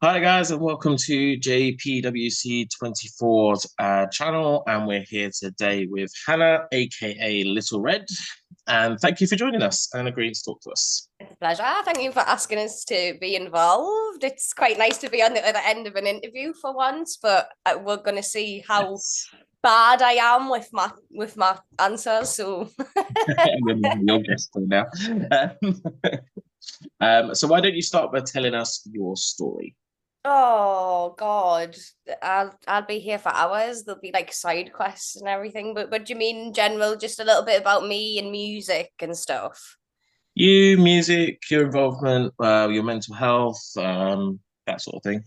Hi guys, and welcome to JPWC 24's channel. And we're here today with Hannah, aka Little Red. And thank you for joining us and agreeing to talk to us. It's a pleasure. Thank you for asking us to be involved. It's quite nice to be on the other end of an interview for once, but we're going to see how Yes. bad I am with my answers. So, You're guesting now. Um, so why don't you start by telling us your story? oh God, I'll be here for hours. There'll be like side quests and everything. But do you mean in general, just a little bit about me and music and stuff? You, music, your involvement, your mental health, that sort of thing.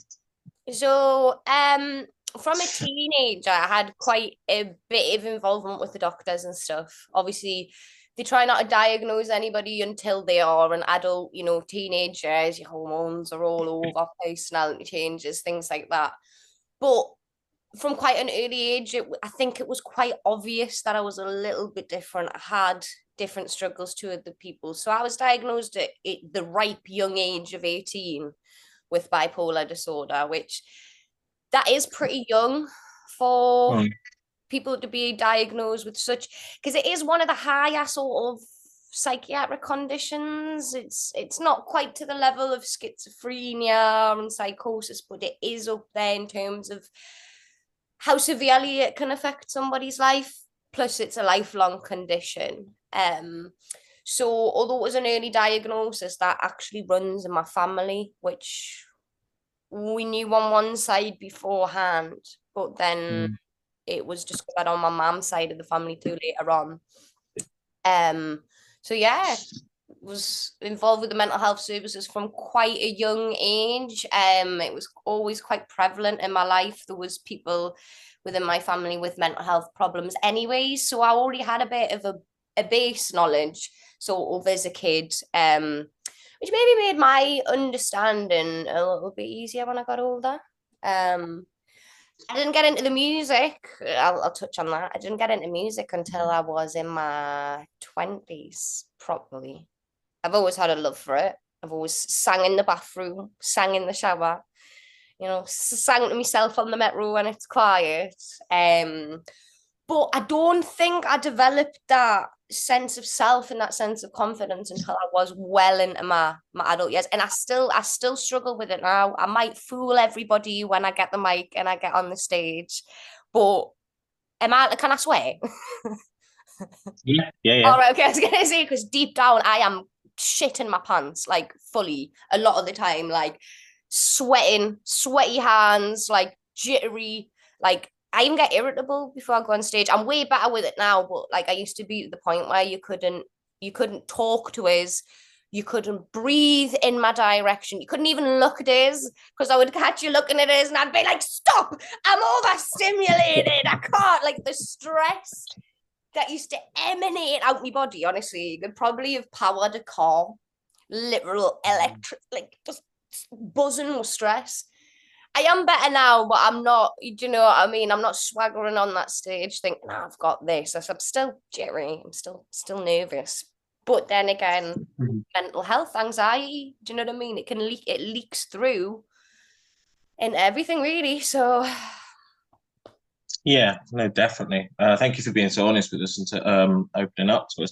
So, from a teenager, I had quite a bit of involvement with the doctors and stuff. Obviously, they try not to diagnose anybody until they are an adult, teenagers, your hormones are all over, personality changes, things like that. But from quite an early age, I think it was quite obvious that I was a little bit different. I had different struggles to other people. So I was diagnosed at the ripe young age of 18 with bipolar disorder, which that is pretty young for Mm. people to be diagnosed with such, because it is one of the higher sort of psychiatric conditions. It's not quite to the level of schizophrenia and psychosis, but it is up there in terms of how severely it can affect somebody's life. Plus, it's a lifelong condition. So although it was an early diagnosis, that actually runs in my family, which we knew on one side beforehand, but then Mm. it was discovered on my mum's side of the family too later on. Um, so yeah, was involved with the mental health services from quite a young age. It was always quite prevalent in my life. There was people within my family with mental health problems anyway, so I already had a bit of a base knowledge sort of as a kid. Which maybe made my understanding a little bit easier when I got older. Um, I didn't get into the music. I'll touch on that. I didn't get into music until I was in my 20s, probably. I've always had a love for it. I've always sang in the bathroom, sang in the shower, sang to myself on the metro when it's quiet. But I don't think I developed that sense of self and that sense of confidence until I was well into my adult years. And I still struggle with it now. I might fool everybody when I get the mic and I get on the stage, but can I swear? Yeah, yeah, All yeah. right, okay, I was gonna say because deep down I am shitting my pants like fully a lot of the time, like sweating, sweaty hands, like jittery, like I even get irritable before I go on stage. I'm way better with it now, but like I used to be at the point where you couldn't talk to us, you couldn't breathe in my direction, you couldn't even look at us because I would catch you looking at us and I'd be like, stop, I'm overstimulated, I can't, like the stress that used to emanate out my body. Honestly, you could probably have powered a car, literal electric, like just buzzing with stress. I am better now, but I'm not. Do you know what I mean? I'm not swaggering on that stage thinking, "No, I've got this." I'm still jittery. I'm still nervous. But then again, Mhm. mental health, anxiety. Do you know what I mean? It can leak. It leaks through in everything, really. So Yeah, no, definitely. Thank you for being so honest with us and to opening up to us.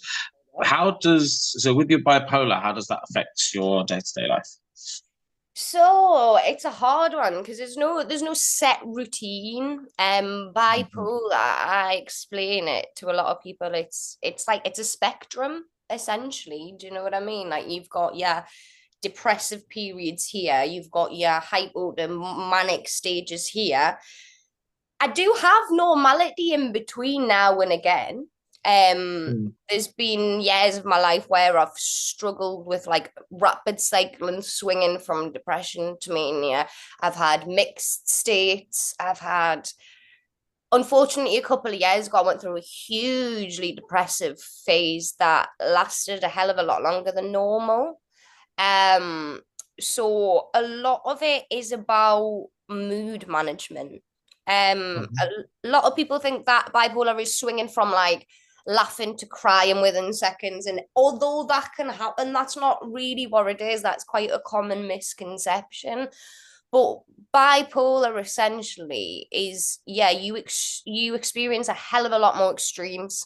So with your bipolar, how does that affect your day-to-day life? So it's a hard one because there's no set routine. Mhm. Bipolar, I explain it to a lot of people. It's like it's a spectrum essentially. Do you know what I mean? Like you've got your depressive periods here, you've got your hypo to manic stages here. I do have normality in between now and again. Mm. There's been years of my life where I've struggled with like rapid cycling, swinging from depression to mania. I've had mixed states. I've had, unfortunately, a couple of years ago, I went through a hugely depressive phase that lasted a hell of a lot longer than normal. Um, so a lot of it is about mood management. Mhm. A lot of people think that bipolar is swinging from like laughing to crying within seconds. And although that can happen, that's not really what it is. That's quite a common misconception. But bipolar essentially is, yeah, you experience a hell of a lot more extremes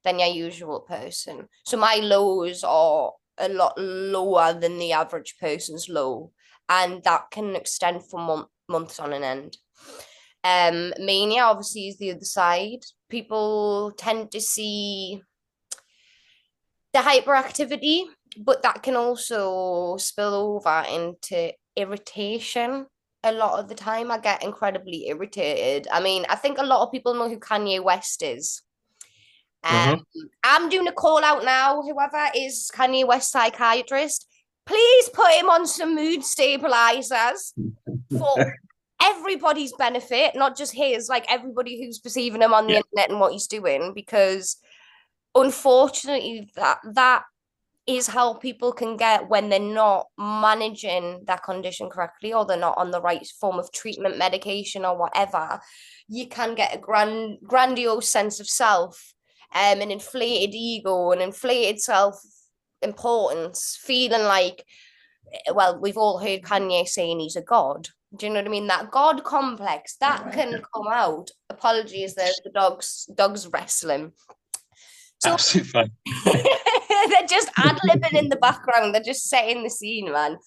than your usual person. So my lows are a lot lower than the average person's low, and that can extend for months on an end. Mania obviously is the other side. People tend to see the hyperactivity, but that can also spill over into irritation. A lot of the time, I get incredibly irritated. I mean, I think a lot of people know who Kanye West is. Um, Mm-hmm. I'm doing a call out now. Whoever is Kanye West psychiatrist, please put him on some mood stabilizers for everybody's benefit, not just his, like everybody who's perceiving him on the Yeah. internet and what he's doing, because unfortunately that is how people can get when they're not managing that condition correctly, or they're not on the right form of treatment, medication, or whatever. You can get a grandiose sense of self, an inflated ego, an inflated self importance, feeling like, well, we've all heard Kanye saying he's a god. Do you know what I mean? That God complex that can come out. Apologies, there's the dogs wrestling. So Absolutely fine. they're just ad-libbing in the background. They're just setting the scene, man.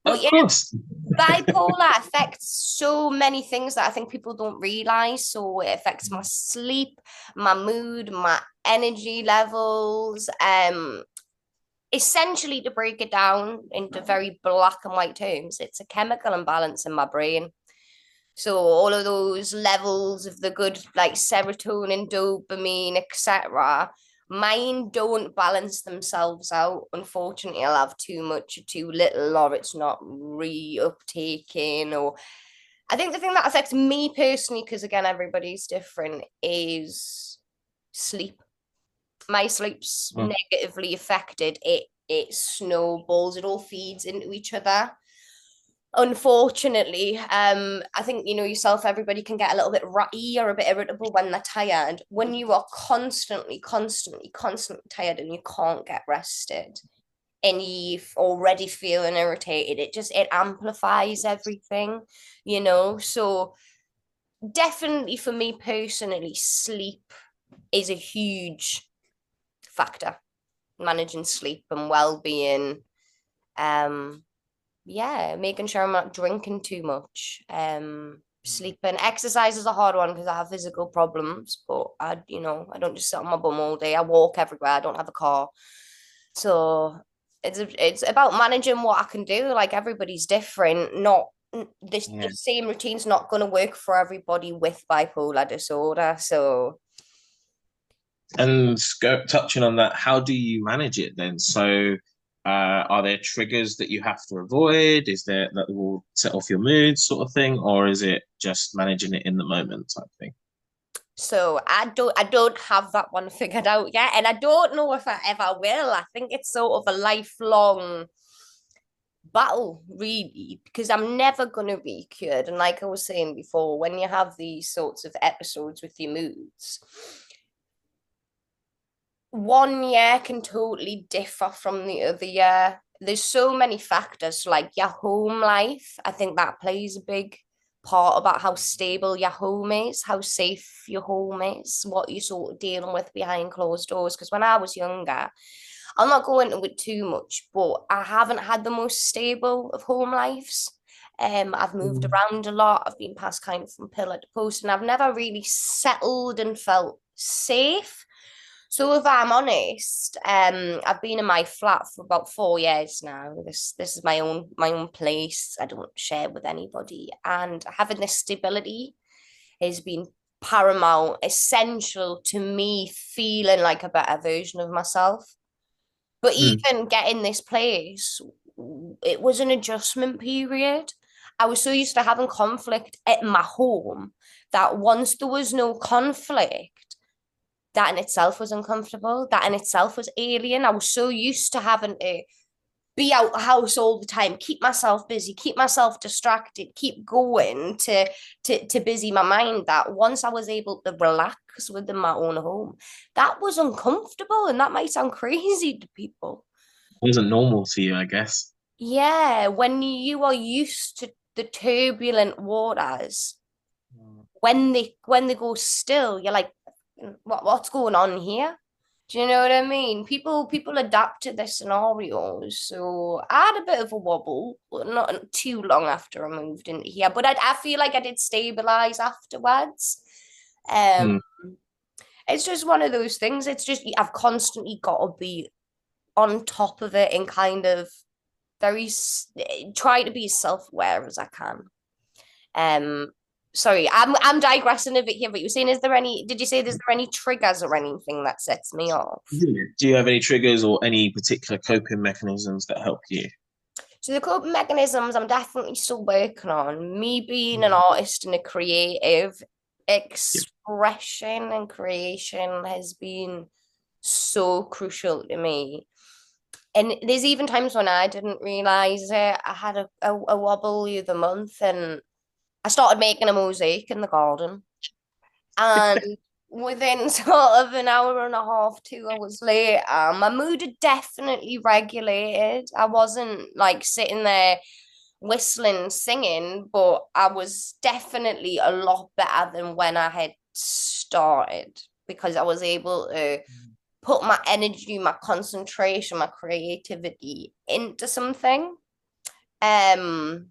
But Of yeah, course. bipolar affects so many things that I think people don't realize. So it affects my sleep, my mood, my energy levels. Essentially, to break it down into very black and white terms, it's a chemical imbalance in my brain. So all of those levels of the good, like serotonin, dopamine, etc., mine don't balance themselves out. Unfortunately, I'll have too much or too little, or it's not reuptaking. Or I think the thing that affects me personally, because again, everybody's different, is sleep. My sleep's Mm. negatively affected. It snowballs. It all feeds into each other, unfortunately. I think you know yourself, everybody can get a little bit ratty or a bit irritable when they're tired. When you are constantly tired and you can't get rested and you're already feeling irritated, it amplifies everything, so definitely for me personally, sleep is a huge factor. Managing sleep and well-being, yeah, making sure I'm not drinking too much. Sleeping, exercise is a hard one because I have physical problems, but I don't just sit on my bum all day. I walk everywhere. I don't have a car, so it's about managing what I can do. Like everybody's different. Not the Yeah. same routine's not going to work for everybody with bipolar disorder. So And touching on that, how do you manage it then? So, are there triggers that you have to avoid? Is there that will set off your mood, sort of thing, or is it just managing it in the moment type thing? So I don't have that one figured out yet, and I don't know if I ever will. I think it's sort of a lifelong battle, really, because I'm never gonna be cured. And like I was saying before, when you have these sorts of episodes with your moods, one year can totally differ from the other year. There's so many factors, like your home life. I think that plays a big part about how stable your home is, how safe your home is, what you're sort of dealing with behind closed doors. Because when I was younger, I'll not go into it too much, but I haven't had the most stable of home lives. I've moved Mm. around a lot. I've been passed kind of from pillar to post, and I've never really settled and felt safe. So if I'm honest, I've been in my flat for about 4 years now. This is my own place. I don't share with anybody, and having this stability has been paramount, essential to me feeling like a better version of myself. But Mm. even getting this place, it was an adjustment period. I was so used to having conflict at my home that once there was no conflict, that in itself was uncomfortable. That in itself was alien. I was so used to having to be out the house all the time, keep myself busy, keep myself distracted, keep going to busy my mind, that once I was able to relax within my own home, that was uncomfortable. And that might sound crazy to people. Wasn't normal to you, I guess. Yeah, when you are used to the turbulent waters, Mm. when they go still, you're like, what's going on here? Do you know what I mean? People adapt to their scenarios. So I had a bit of a wobble, but not too long after I moved into here. But I feel like I did stabilize afterwards. Um, Mm. it's just one of those things. It's just I've constantly got to be on top of it and kind of very try to be as self-aware as I can. Um, sorry, I'm digressing a bit here, but you were saying, did you say, is there any triggers or anything that sets me off? Yeah. Do you have any triggers or any particular coping mechanisms that help you? So the coping mechanisms I'm definitely still working on. Me being an Mm. artist and a creative, Yeah. expression and creation has been so crucial to me. And there's even times when I didn't realize it. I had a wobble the other month, and I started making a mosaic in the garden. And within sort of an hour and a half, 2 hours later, my mood had definitely regulated. I wasn't like sitting there whistling, singing, but I was definitely a lot better than when I had started, because I was able to put my energy, my concentration, my creativity into something. Um,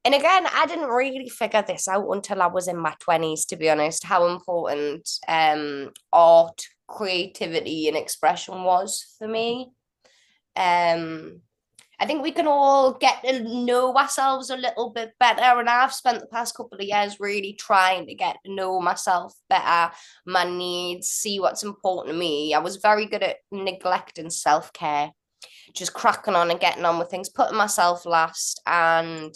and again, I didn't really figure this out until I was in my 20s, to be honest, how important art, creativity, and expression was for me. Um, I think we can all get to know ourselves a little bit better. And I've spent the past couple of years really trying to get to know myself better, my needs, see what's important to me. I was very good at neglecting self-care, just cracking on and getting on with things, putting myself last, and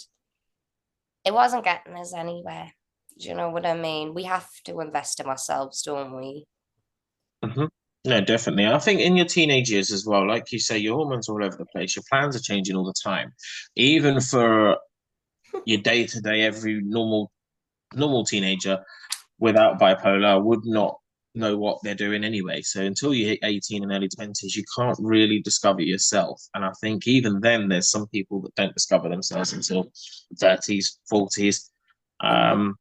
it wasn't getting us anywhere. Do you know what I mean? We have to invest in ourselves, don't we? Hmm. No, definitely. I think in your teenage years as well, like you say, your hormones are all over the place. Your plans are changing all the time. Even for your day to day, every normal teenager without bipolar would not know what they're doing anyway. So until you hit 18 and early 20s, you can't really discover yourself. And I think even then, there's some people that don't discover themselves until 30s, 40s. Um,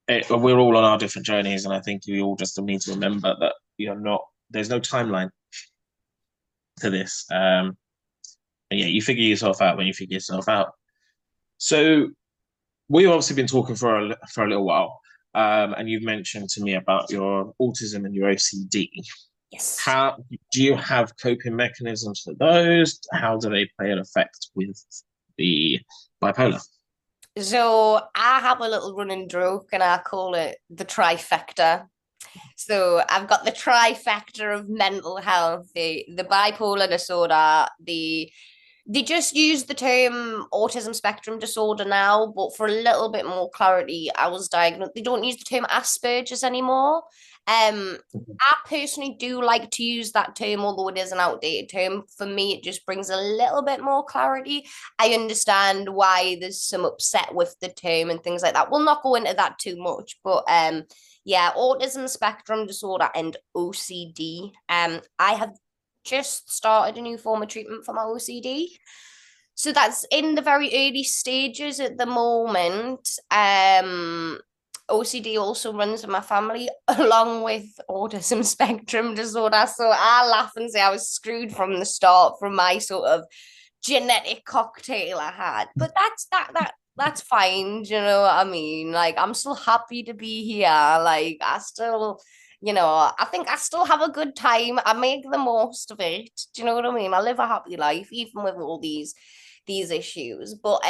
we're all on our different journeys, and I think we all just need to remember that you're not. There's no timeline to this. And yeah, you figure yourself out when you figure yourself out. So we've obviously been talking for a little while, and you've mentioned to me about your autism and your OCD. Yes. How do you have coping mechanisms for those? How do they play an effect with the bipolar? So I have a little running joke and I call it the trifecta. So I've got the trifecta of mental health, the bipolar disorder, they just use the term autism spectrum disorder now, but for a little bit more clarity, I was diagnosed. They don't use the term Asperger's anymore. I personally do like to use that term, although it is an outdated term. For me, it just brings a little bit more clarity. I understand why there's some upset with the term and things like that. We'll not go into that too much, but yeah, autism spectrum disorder and OCD. I have just started a new form of treatment for my OCD. So that's in the very early stages at the moment. OCD also runs in my family along with autism spectrum disorder. So I laugh and say I was screwed from the start from my sort of genetic cocktail I had. But that's fine. Do you know what I mean? Like I'm still happy to be here. Like I still, I think I still have a good time. I make the most of it. Do you know what I mean? I live a happy life, even with all these issues. But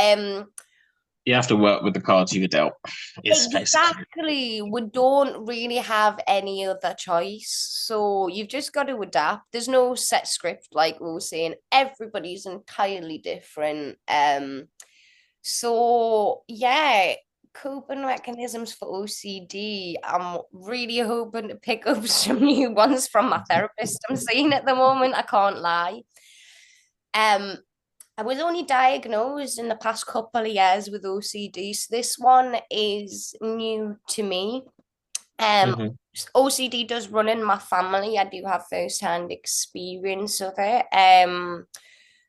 You have to work with the cards you were dealt. It's basically. exactly, we don't really have any other choice. So you've just got to adapt. There's no set script, like we were saying. Everybody's entirely different. So yeah, coping mechanisms for OCD. I'm really hoping to pick up some new ones from my therapist I'm seeing at the moment. I can't lie. Um, I was only diagnosed in the past couple of years with OCD, so this one is new to me. Um, Mhm. OCD does run in my family. I do have first-hand experience of it.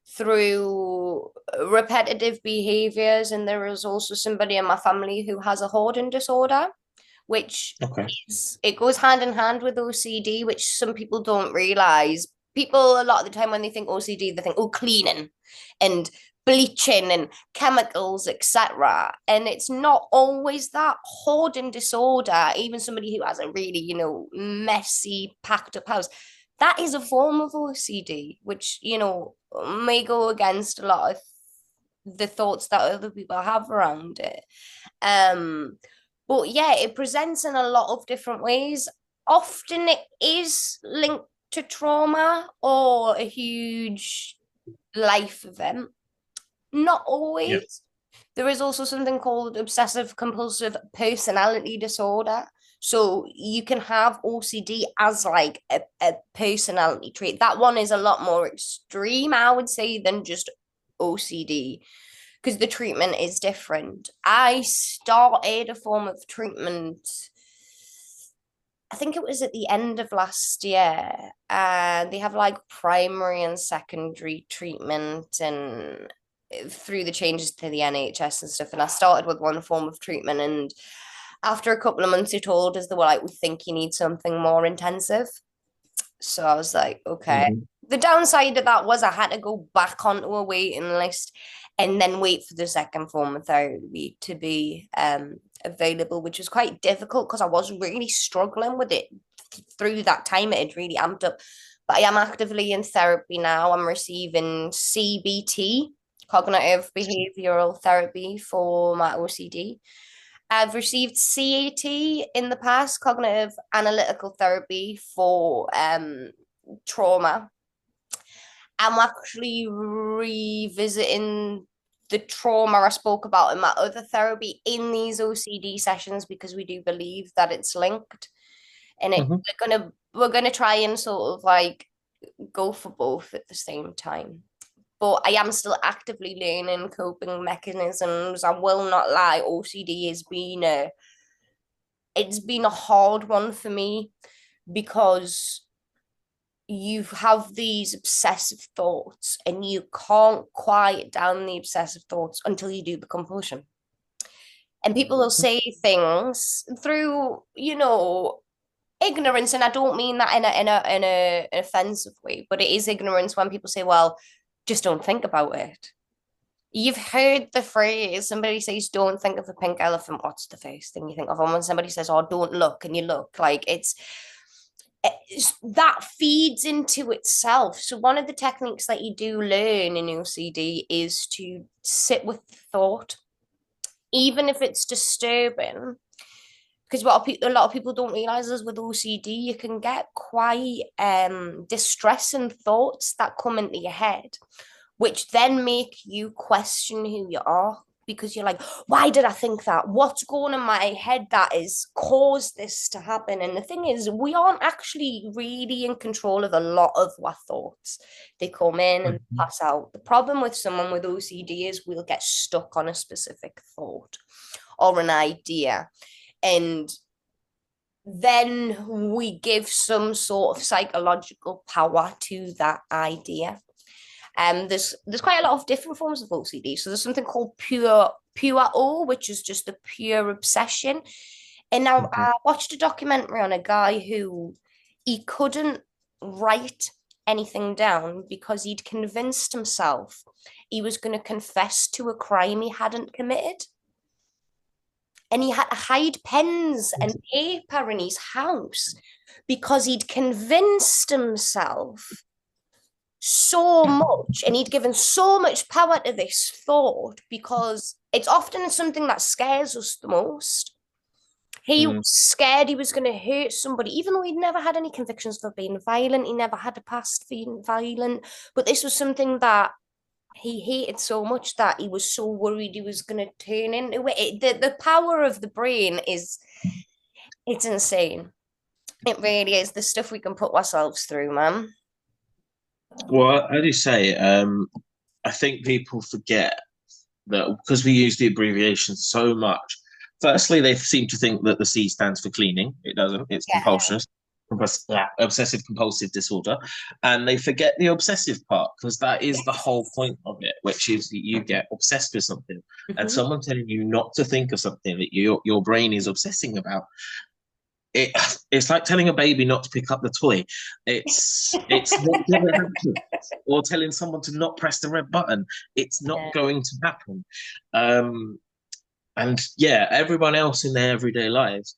through repetitive behaviors. And there is also somebody in my family who has a hoarding disorder, which Okay. it goes hand in hand with OCD, which some people don't realize. People, a lot of the time when they think OCD, they think, oh, cleaning and bleaching and chemicals, etc. And it's not always that. Hoarding disorder, even somebody who has a really, messy, packed up house, that is a form of OCD, which, may go against a lot of the thoughts that other people have around it. But yeah, it presents in a lot of different ways. Often it is linked to trauma or a huge life event. Not Yeah. always. There is also something called obsessive compulsive personality disorder. So you can have OCD as like a personality trait. That one is a lot more extreme, I would say, than just OCD because the treatment is different. I started a form of treatment, I think it was at the end of last year, and they have like primary and secondary treatment and through the changes to the NHS and stuff. And I started with one form of treatment, and after a couple of months, they told us they were like, we think you need something more intensive. So I was like, okay. Mm-hmm. The downside of that was I had to go back onto a waiting list and then wait for the second form of therapy to be available, which was quite difficult because I was really struggling with it through that time. It had really amped up. But I am actively in therapy now. I'm receiving CBT, cognitive behavioral therapy, for my OCD. I've received CAT in the past, cognitive analytical therapy, for trauma. I'm actually revisiting the trauma I spoke about in my other therapy in these OCD sessions because we do believe that it's linked. And we're gonna try and sort of like go for both at the same time. But I am still actively learning coping mechanisms. I will not lie, OCD has been it's been a hard one for me because you have these obsessive thoughts and you can't quiet down the obsessive thoughts until you do the compulsion. And people will say things through, ignorance, and I don't mean that in a an offensive way, but it is ignorance when people say, well, just don't think about it. You've heard the phrase, somebody says, don't think of a pink elephant. What's the first thing you think of? And when somebody says, oh, don't look, and you look, like it's that feeds into itself. So one of the techniques that you do learn in OCD is to sit with thought, even if it's disturbing. Because what a lot of people don't realize is with OCD, you can get quite distressing thoughts that come into your head, which then make you question who you are because you're like, why did I think that? What's going on in my head that has caused this to happen? And the thing is, we aren't actually really in control of a lot of our thoughts. They come in and pass out. The problem with someone with OCD is we'll get stuck on a specific thought or an idea. And then we give some sort of psychological power to that idea. There's quite a lot of different forms of OCD. So there's something called pure O, which is just a pure obsession. And now I watched a documentary on a guy who he couldn't write anything down because he'd convinced himself he was going to confess to a crime he hadn't committed. And he had to hide pens and paper in his house because he'd convinced himself so much and he'd given so much power to this thought because it's often something that scares us the most. He was scared he was going to hurt somebody, even though he'd never had any convictions for being violent. He never had a past being violent. But this was something that he hated so much that he was so worried he was going to turn into it. The power of the brain it's insane. It really is. The stuff we can put ourselves through, man. Well, as you say, I think people forget that because we use the abbreviation so much. Firstly, they seem to think that the C stands for cleaning. It doesn't. It's Yeah. compulsion. obsessive compulsive disorder, and they forget the obsessive part, because that is the whole Yes. point of it, which is that you get obsessed with something, and Mhm. someone telling you not to think of something that your brain is obsessing about. it it's like telling a baby not to pick up the toy. It's not going to happen. Or telling someone to not press the red button. It's not Yeah. going to happen. Um, and yeah, everyone else in their everyday lives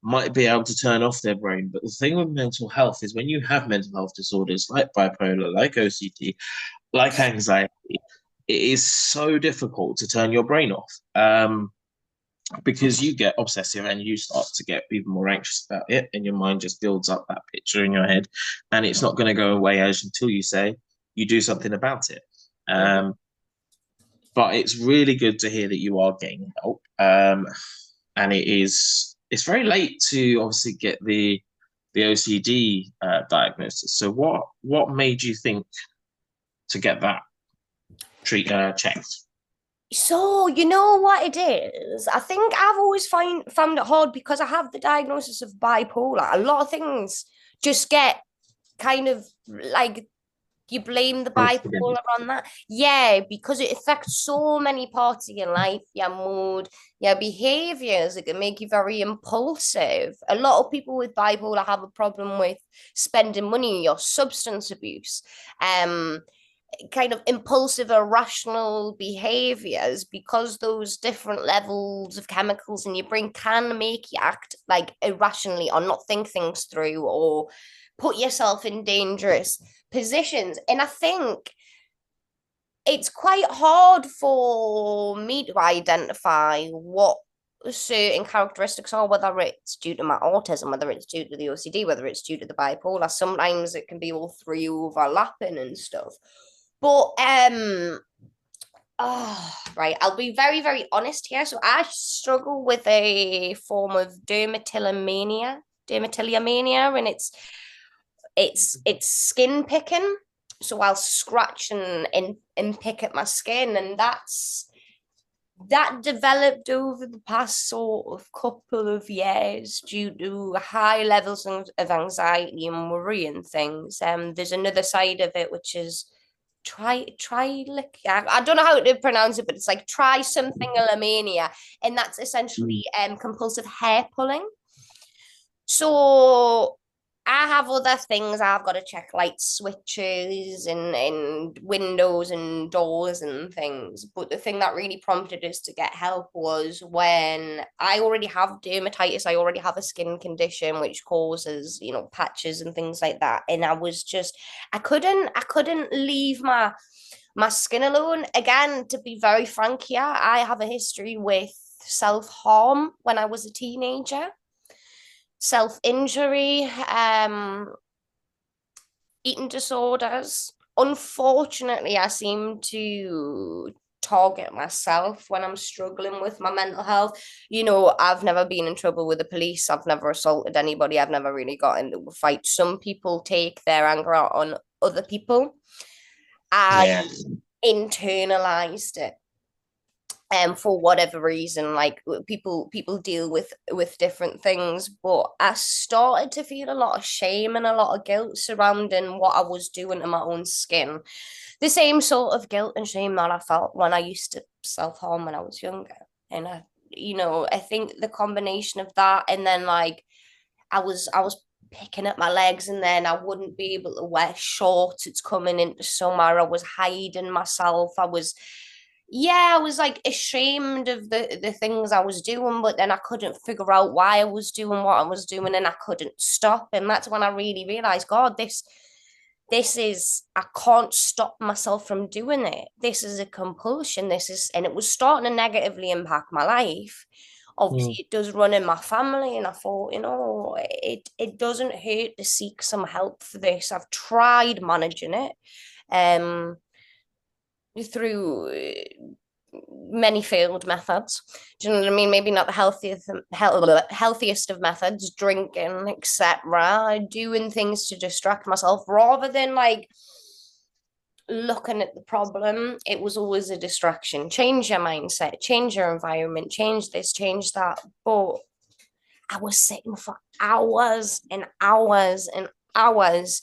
might be able to turn off their brain. But the thing with mental health is when you have mental health disorders like bipolar, like OCD, like anxiety, it is so difficult to turn your brain off. Because you get obsessive and you start to get even more anxious about it, and your mind just builds up that picture in your head, and it's not going to go away until you say you do something about it. Mhm. But it's really good to hear that you are getting help, and it's very late to obviously get the OCD diagnosis. So what made you think to get that checked? So, you know what it is? I think I've always found it hard because I have the diagnosis of bipolar. A lot of things just get kind of like you blame the bipolar on that. Yeah, because it affects so many parts of your life, your mood, your behaviors. It can make you very impulsive. A lot of people with bipolar have a problem with spending money or substance abuse. Um, kind of impulsive, irrational behaviors because those different levels of chemicals in your brain can make you act like irrationally or not think things through or put yourself in dangerous positions. And I think it's quite hard for me to identify what certain characteristics are, whether it's due to my autism, whether it's due to the OCD, whether it's due to the bipolar. Sometimes it can be all three overlapping and stuff. But oh, right, I'll be very, very honest here. So I struggle with a form of dermatillomania, and it's skin picking. So I'll scratch and pick at my skin, and that developed over the past sort of couple of years due to high levels of anxiety and worry and things. There's another side of it which is I don't know how to pronounce it, but it's like try something mania, and that's essentially compulsive hair pulling. So I have other things I've got to check, like switches and windows and doors and things. But the thing that really prompted us to get help was when I already have dermatitis, I already have a skin condition which causes, patches and things like that. And I couldn't leave my skin alone. Again, to be very frank here, I have a history with self-harm when I was a teenager, self-injury, eating disorders. Unfortunately, I seem to target myself when I'm struggling with my mental health. I've never been in trouble with the police. I've never assaulted anybody. I've never really got into a fight. Some people take their anger out on other people. I Yeah. internalized it, for whatever reason. Like people deal with different things, but I started to feel a lot of shame and a lot of guilt surrounding what I was doing to my own skin, the same sort of guilt and shame that I felt when I used to self-harm when I was younger. And I think the combination of that, and then like I was picking at my legs, and then I wouldn't be able to wear shorts. It's coming into summer. I was hiding myself. I was like ashamed of the things I was doing, but then I couldn't figure out why I was doing what I was doing, and I couldn't stop. And that's when I really realized, God, this is, I can't stop myself from doing it. This is a compulsion. And it was starting to negatively impact my life. Obviously, Mm. it does run in my family, and I thought, it doesn't hurt to seek some help for this. I've tried managing it. Um, through many failed methods. Do you know what I mean? Maybe not the healthiest of methods, drinking, etc., doing things to distract myself rather than like looking at the problem. It was always a distraction. Change your mindset, change your environment, change this, change that. But I was sitting for hours and hours and hours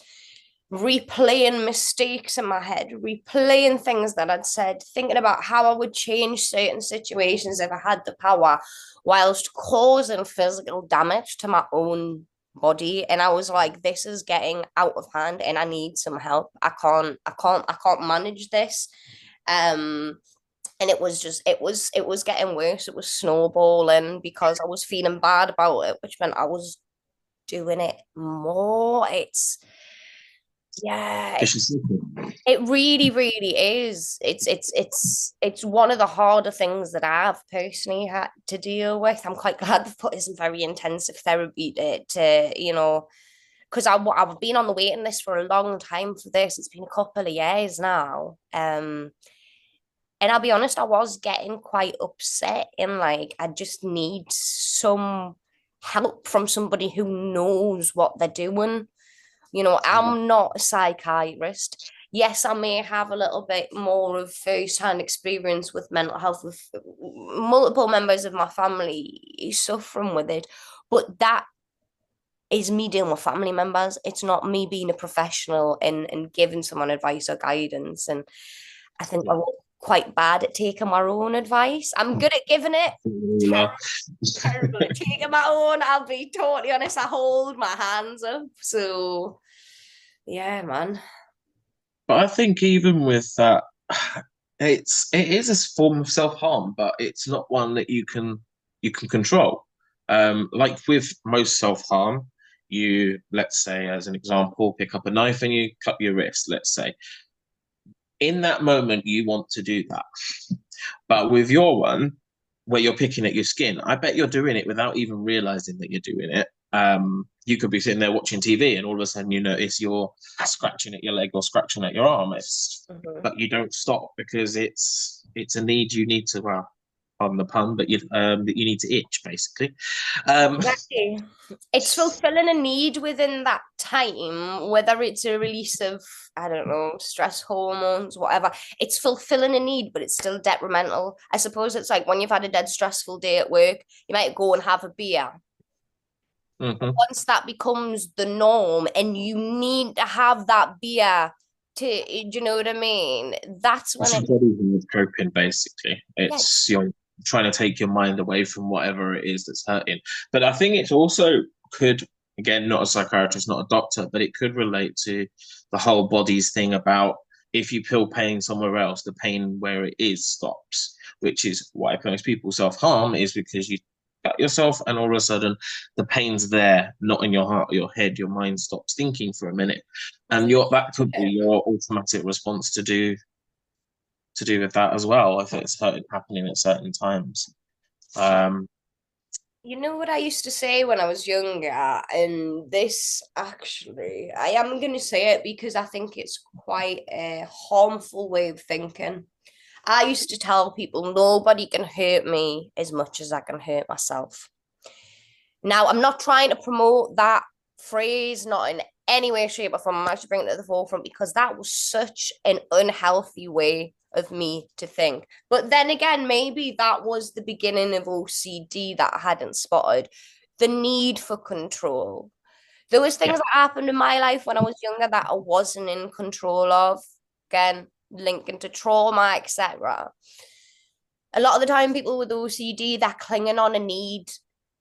replaying mistakes in my head, replaying things that I'd said, thinking about how I would change certain situations if I had the power, whilst causing physical damage to my own body. And I was like, this is getting out of hand and I need some help. I can't manage this. And it was getting worse. It was snowballing because I was feeling bad about it, which meant I was doing it more. Yeah, it really, really is. It's one of the harder things that I've personally had to deal with. I'm quite glad they've put some very intensive therapy to because I've been on the waiting list for a long time for this. It's been a couple of years now. And I'll be honest, I was getting quite upset and like I just need some help from somebody who knows what they're doing. I'm not a psychiatrist. Yes, I may have a little bit more of first-hand experience with mental health with multiple members of my family suffering with it, but that is me dealing with family members. It's not me being a professional and giving someone advice or guidance. And I think I'm quite bad at taking my own advice. I'm good at giving it. Terrible at taking my own. I'll be totally honest. I hold my hands up. So yeah, man. But I think even with that, it is a form of self-harm, but it's not one that you can control. Like with most self-harm, let's say as an example, pick up a knife and you cut your wrist, let's say. In that moment, you want to do that. But with your one, where you're picking at your skin, I bet you're doing it without even realizing that you're doing it. You could be sitting there watching TV and all of a sudden you notice you're scratching at your leg or scratching at your arm. But you don't stop because it's a need you need to, well, pardon the pun, but that you need to itch basically. Exactly. It's fulfilling a need within that time, whether it's a release of, I don't know, stress hormones, whatever. It's fulfilling a need, but it's still detrimental. I suppose it's like when you've had a dead stressful day at work, you might go and have a beer. Mhm. Once that becomes the norm and you need to have that beer to, do you know what I mean? That's when It's it, your body's way of coping, basically. yeah, It's you're trying to take your mind away from whatever it is that's hurting. But I think it's also could, again, not a psychiatrist, not a doctor, but it could relate to the whole bodies thing about if you feel pain somewhere else, the pain where it is stops, which is why most people self-harm is because you cut yourself and all of a sudden the pain's there, not in your heart or your head. Your mind stops thinking for a minute. And that could be your automatic response to do with that as well if it's happening at certain times. You know what I used to say when I was younger, and this actually, I am going to say it because I think it's quite a harmful way of thinking. I used to tell people nobody can hurt me as much as I can hurt myself. Now, I'm not trying to promote that phrase, not in any way, shape, or form. I'm actually bringing it to the forefront because that was such an unhealthy way of me to think. But then again, maybe that was the beginning of OCD that I hadn't spotted. The need for control. There was things Yeah. that happened in my life when I was younger that I wasn't in control of. Again, linking to trauma, etc. A lot of the time, people with OCD, they're clinging on a need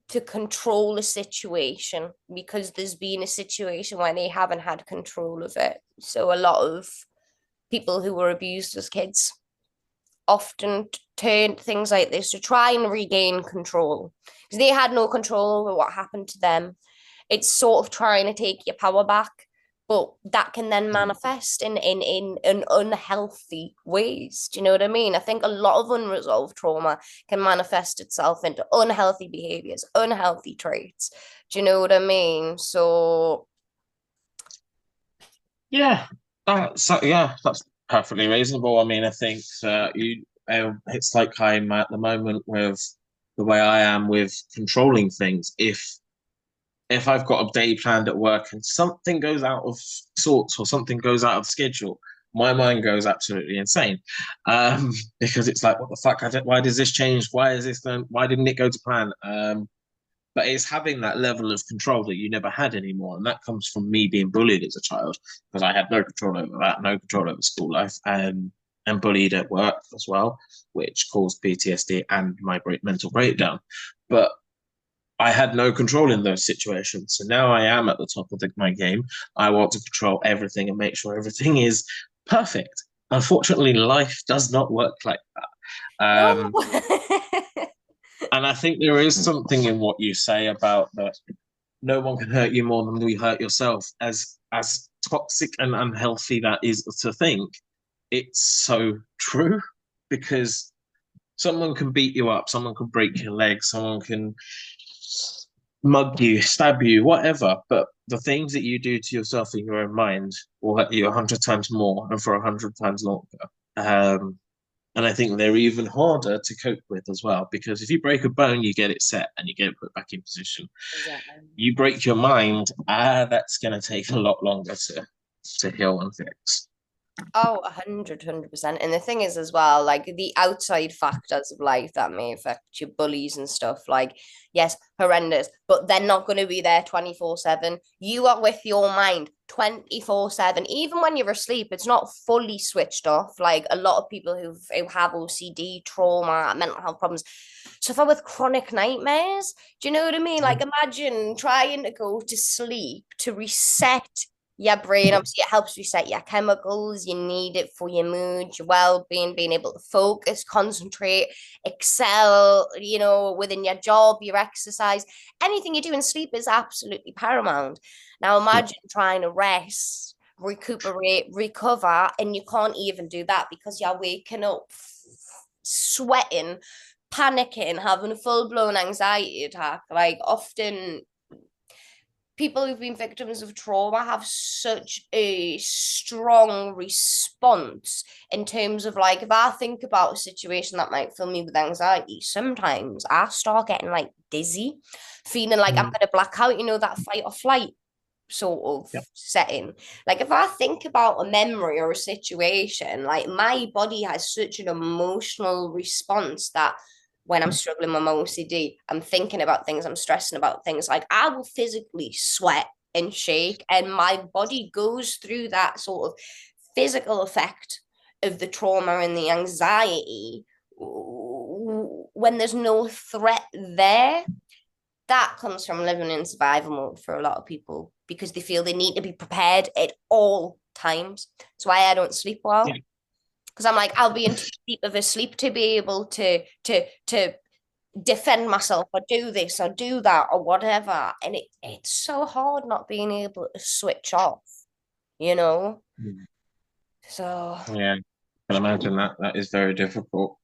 to control a situation because there's been a situation where they haven't had control of it. So a lot of people who were abused as kids often turn to things like this to try and regain control because they had no control over what happened to them. It's sort of trying to take your power back, but that can then manifest in unhealthy ways. Do you know what I mean? I think a lot of unresolved trauma can manifest itself into unhealthy behaviors, unhealthy traits. Do you know what I mean? So Yeah, that's perfectly reasonable. I mean, I think it's like I'm at the moment with the way I am with controlling things. If I've got a day planned at work and something goes out of sorts or something goes out of schedule, my mind goes absolutely insane. Because it's like, what the fuck? Why does this change? Why is this? Why didn't it go to plan? but it's having that level of control that you never had anymore. And that comes from me being bullied as a child, because I had no control over that, no control over school life, and bullied at work as well, which caused PTSD and my great mental breakdown. But I had no control in those situations. So now I am at the top of my game. I want to control everything and make sure everything is perfect. Unfortunately, life does not work like that. No. And I think there is something in what you say about that no one can hurt you more than you hurt yourself. As toxic and unhealthy that is to think, it's so true, because someone can beat you up, someone can break your legs, someone can mug you, stab you, whatever. But the things that you do to yourself in your own mind will hurt you 100 times more and for 100 times longer. And I think they're even harder to cope with as well, because if you break a bone, you get it set and you get it put back in position. Exactly. You break your mind, that's going to take a lot longer to heal and fix. Oh, 100%. And the thing is as well, like the outside factors of life that may affect your bullies and stuff, like, yes, horrendous, but they're not going to be there 24/7. You are with your mind 24/7. Even when you're asleep, it's not fully switched off. Like a lot of people who have OCD, trauma, mental health problems, suffer with chronic nightmares. Do you know what I mean? Like imagine trying to go to sleep to reset your brain. Obviously it helps reset your chemicals. You need it for your mood, your well-being, being able to focus, concentrate, excel, within your job, your exercise. Anything you do in sleep is absolutely paramount. Now imagine trying to rest, recuperate, recover, and you can't even do that because you're waking up sweating, panicking, having a full-blown anxiety attack. Like often people who've been victims of trauma have such a strong response in terms of, like, if I think about a situation that might fill me with anxiety, sometimes I start getting like dizzy, feeling like I'm gonna black out, that fight or flight sort of setting. Like if I think about a memory or a situation, like my body has such an emotional response that when I'm struggling with my OCD, I'm thinking about things, I'm stressing about things, like I will physically sweat and shake, and my body goes through that sort of physical effect of the trauma and the anxiety when there's no threat there. That comes from living in survival mode for a lot of people because they feel they need to be prepared at all times. That's why I don't sleep well. Because I'm like, I'll be in too deep of a sleep to be able to defend myself or do this or do that or whatever. And it's so hard not being able to switch off, So Yeah, I can imagine that is very difficult.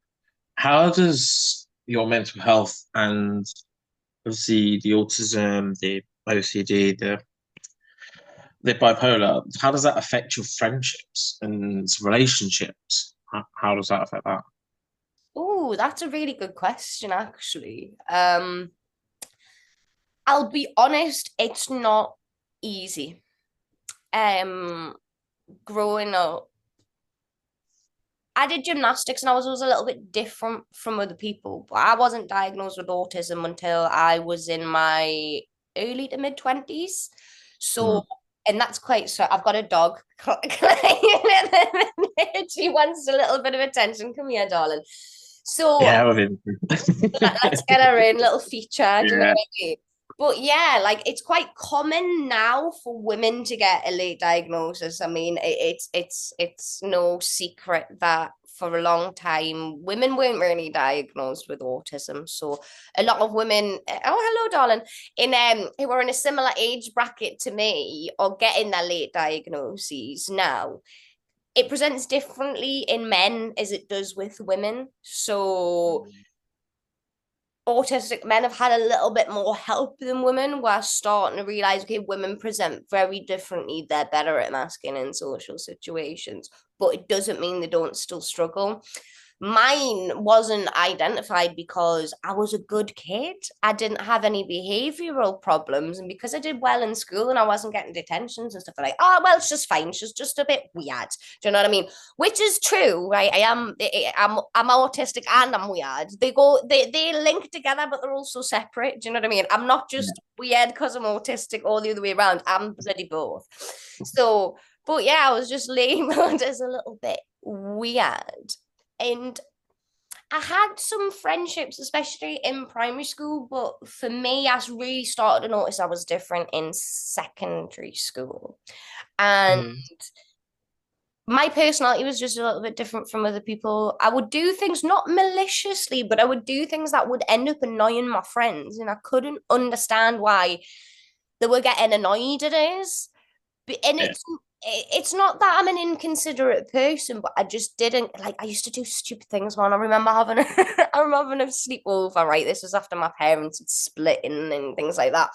How does your mental health and obviously the autism, the OCD, the bipolar, how does that affect your friendships and relationships? How does that affect that? oh, that's a really good question, actually. I'll be honest, it's not easy. Growing up, I did gymnastics and I was a little bit different from other people, but I wasn't diagnosed with autism until I was in my early to mid 20s. So, and that's quite so. I've got a dog. She wants a little bit of attention. Come here, darling. So Yeah, I mean, let's get her in, little feature. Do you know yeah. what I mean? But yeah, like it's quite common now for women to get a late diagnosis. I mean, it's no secret that for a long time women weren't really diagnosed with autism. So a lot of women, oh hello, darling, who are in a similar age bracket to me are getting their late diagnoses now. It presents differently in men as it does with women. So autistic men have had a little bit more help than women. We're starting to realize, okay, women present very differently. They're better at masking in social situations, but it doesn't mean they don't still struggle. Mine wasn't identified because I was a good kid. I didn't have any behavioral problems. And because I did well in school and I wasn't getting detentions and stuff, like, oh, well, it's just fine. She's just a bit weird. Do you know what I mean? Which is true, right? I'm autistic and I'm weird. They link together, but they're also separate. Do you know what I mean? I'm not just weird because I'm autistic or the other way around. I'm bloody both. So, but yeah, I was just labeled as a little bit weird. And I had some friendships, especially in primary school, but for me, I really started to notice I was different in secondary school. And my personality was just a little bit different from other people. I would do things not maliciously, but I would do things that would end up annoying my friends. And I couldn't understand why they were getting annoyed at us. And it's not that I'm an inconsiderate person, but I just didn't like. I used to do stupid things, man. I remember having a sleepover. Right, this was after my parents had split and things like that,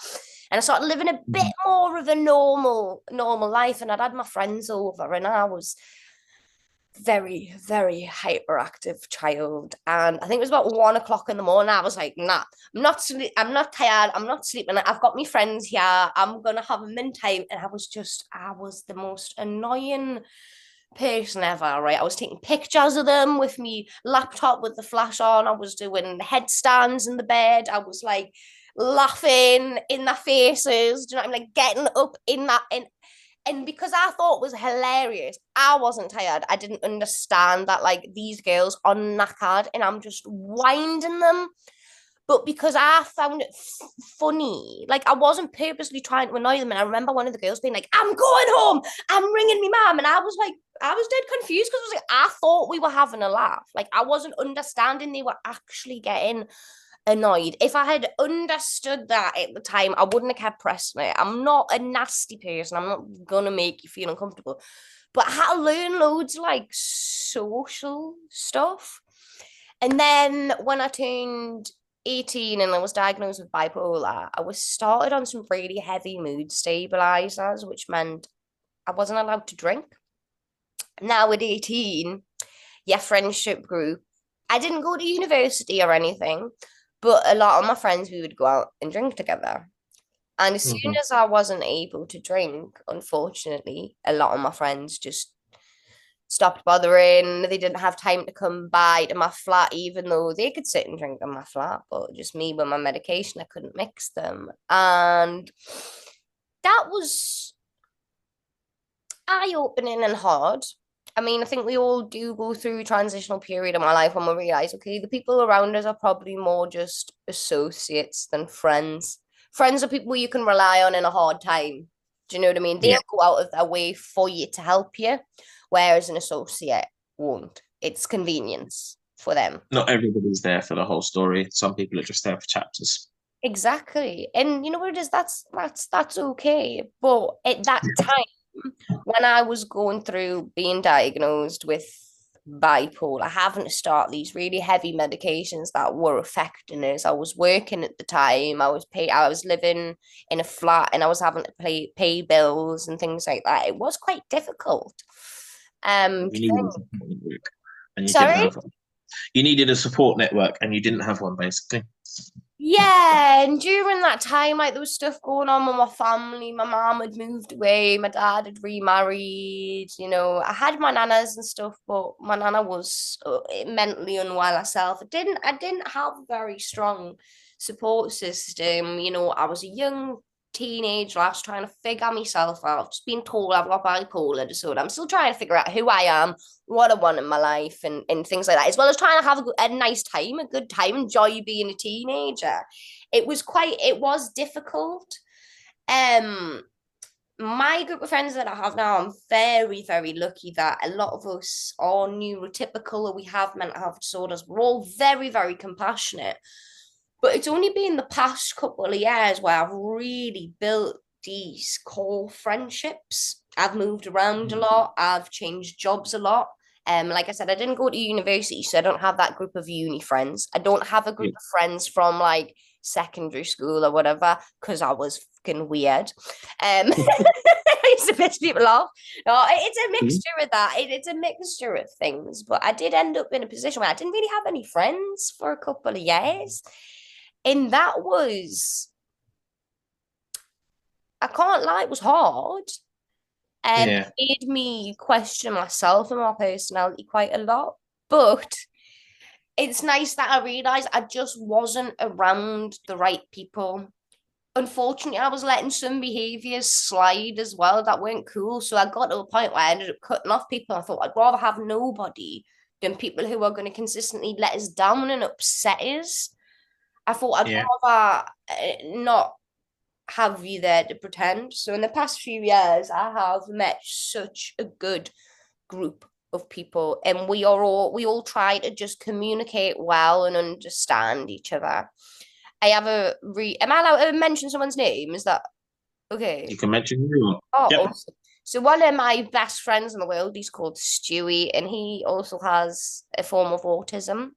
and I started living a bit more of a normal life. And I'd had my friends over, and I was very, very hyperactive child. And I think it was about 1 o'clock in the morning. I was like, nah, I'm not tired. I'm not sleeping. I've got my friends here. I'm gonna have a min time. And I was the most annoying person ever, right? I was taking pictures of them with me laptop with the flash on. I was doing headstands in the bed. I was like laughing in their faces. Do you know what I mean? Like getting up in that and because I thought it was hilarious, I wasn't tired. I didn't understand that like these girls are knackered and I'm just winding them. But because I found it funny, like I wasn't purposely trying to annoy them. And I remember one of the girls being like, I'm going home. I'm ringing me mom. And I was like, I was dead confused because I was like, I thought we were having a laugh. Like I wasn't understanding they were actually getting annoyed. If I had understood that at the time, I wouldn't have kept pressing it. I'm not a nasty person. I'm not gonna make you feel uncomfortable. But I had to learn loads like social stuff. And then when I turned 18 and I was diagnosed with bipolar, I was started on some really heavy mood stabilizers, which meant I wasn't allowed to drink. Now at 18, your friendship group, I didn't go to university or anything, but a lot of my friends, we would go out and drink together. And as soon as I wasn't able to drink, unfortunately, a lot of my friends just stopped bothering. They didn't have time to come by to my flat, even though they could sit and drink in my flat. But just me with my medication, I couldn't mix them. And that was eye-opening and hard. I mean, I think we all do go through a transitional period in my life when we realize, okay, the people around us are probably more just associates than friends. Friends are people you can rely on in a hard time. Do you know what I mean? They'll go out of their way for you to help you, whereas an associate won't. It's convenience for them. Not everybody's there for the whole story. Some people are just there for chapters. Exactly. And you know what it is? That's okay. But at that time, when I was going through being diagnosed with bipolar, having to start these really heavy medications that were affecting us. I was working at the time. I was living in a flat and I was having to pay bills and things like that. It was quite difficult. You needed a support network and you Sorry? didn't have one. You needed a support network and you didn't have one, basically. Yeah, and during that time, like there was stuff going on with my family. My mom had moved away, my dad had remarried. You know, I had my nanas and stuff, but my nana was mentally unwell herself. I didn't have a very strong support system. You know, I was a young teenage lass trying to figure myself out. Just being told I've got bipolar disorder. I'm still trying to figure out who I am, what I want in my life, and things like that, as well as trying to have a nice time, a good time, enjoy being a teenager. It was difficult. My group of friends that I have now, I'm very, very lucky that a lot of us are neurotypical or we have mental health disorders. We're all very, very compassionate. But it's only been the past couple of years where I've really built these core friendships. I've moved around a lot. I've changed jobs a lot. Like I said, I didn't go to university, so I don't have that group of uni friends. I don't have a group Yeah. of friends from like secondary school or whatever, because I was fucking weird. I used to piss people off. No, it's a Mhm. mixture of that. It's a mixture of things. But I did end up in a position where I didn't really have any friends for a couple of years. And that was, I can't lie, it was hard. Yeah. It made me question myself and my personality quite a lot. But it's nice that I realized I just wasn't around the right people. Unfortunately, I was letting some behaviors slide as well that weren't cool. So I got to a point where I ended up cutting off people. I thought I'd rather have nobody than people who are going to consistently let us down and upset us. I thought I'd Yeah. rather not have you there to pretend. So in the past few years, I have met such a good group of people, and we all try to just communicate well and understand each other. I have am I allowed to mention someone's name? Is that okay? You can mention who you want. Oh, Yep. awesome. So one of my best friends in the world, he's called Stewie, and he also has a form of autism.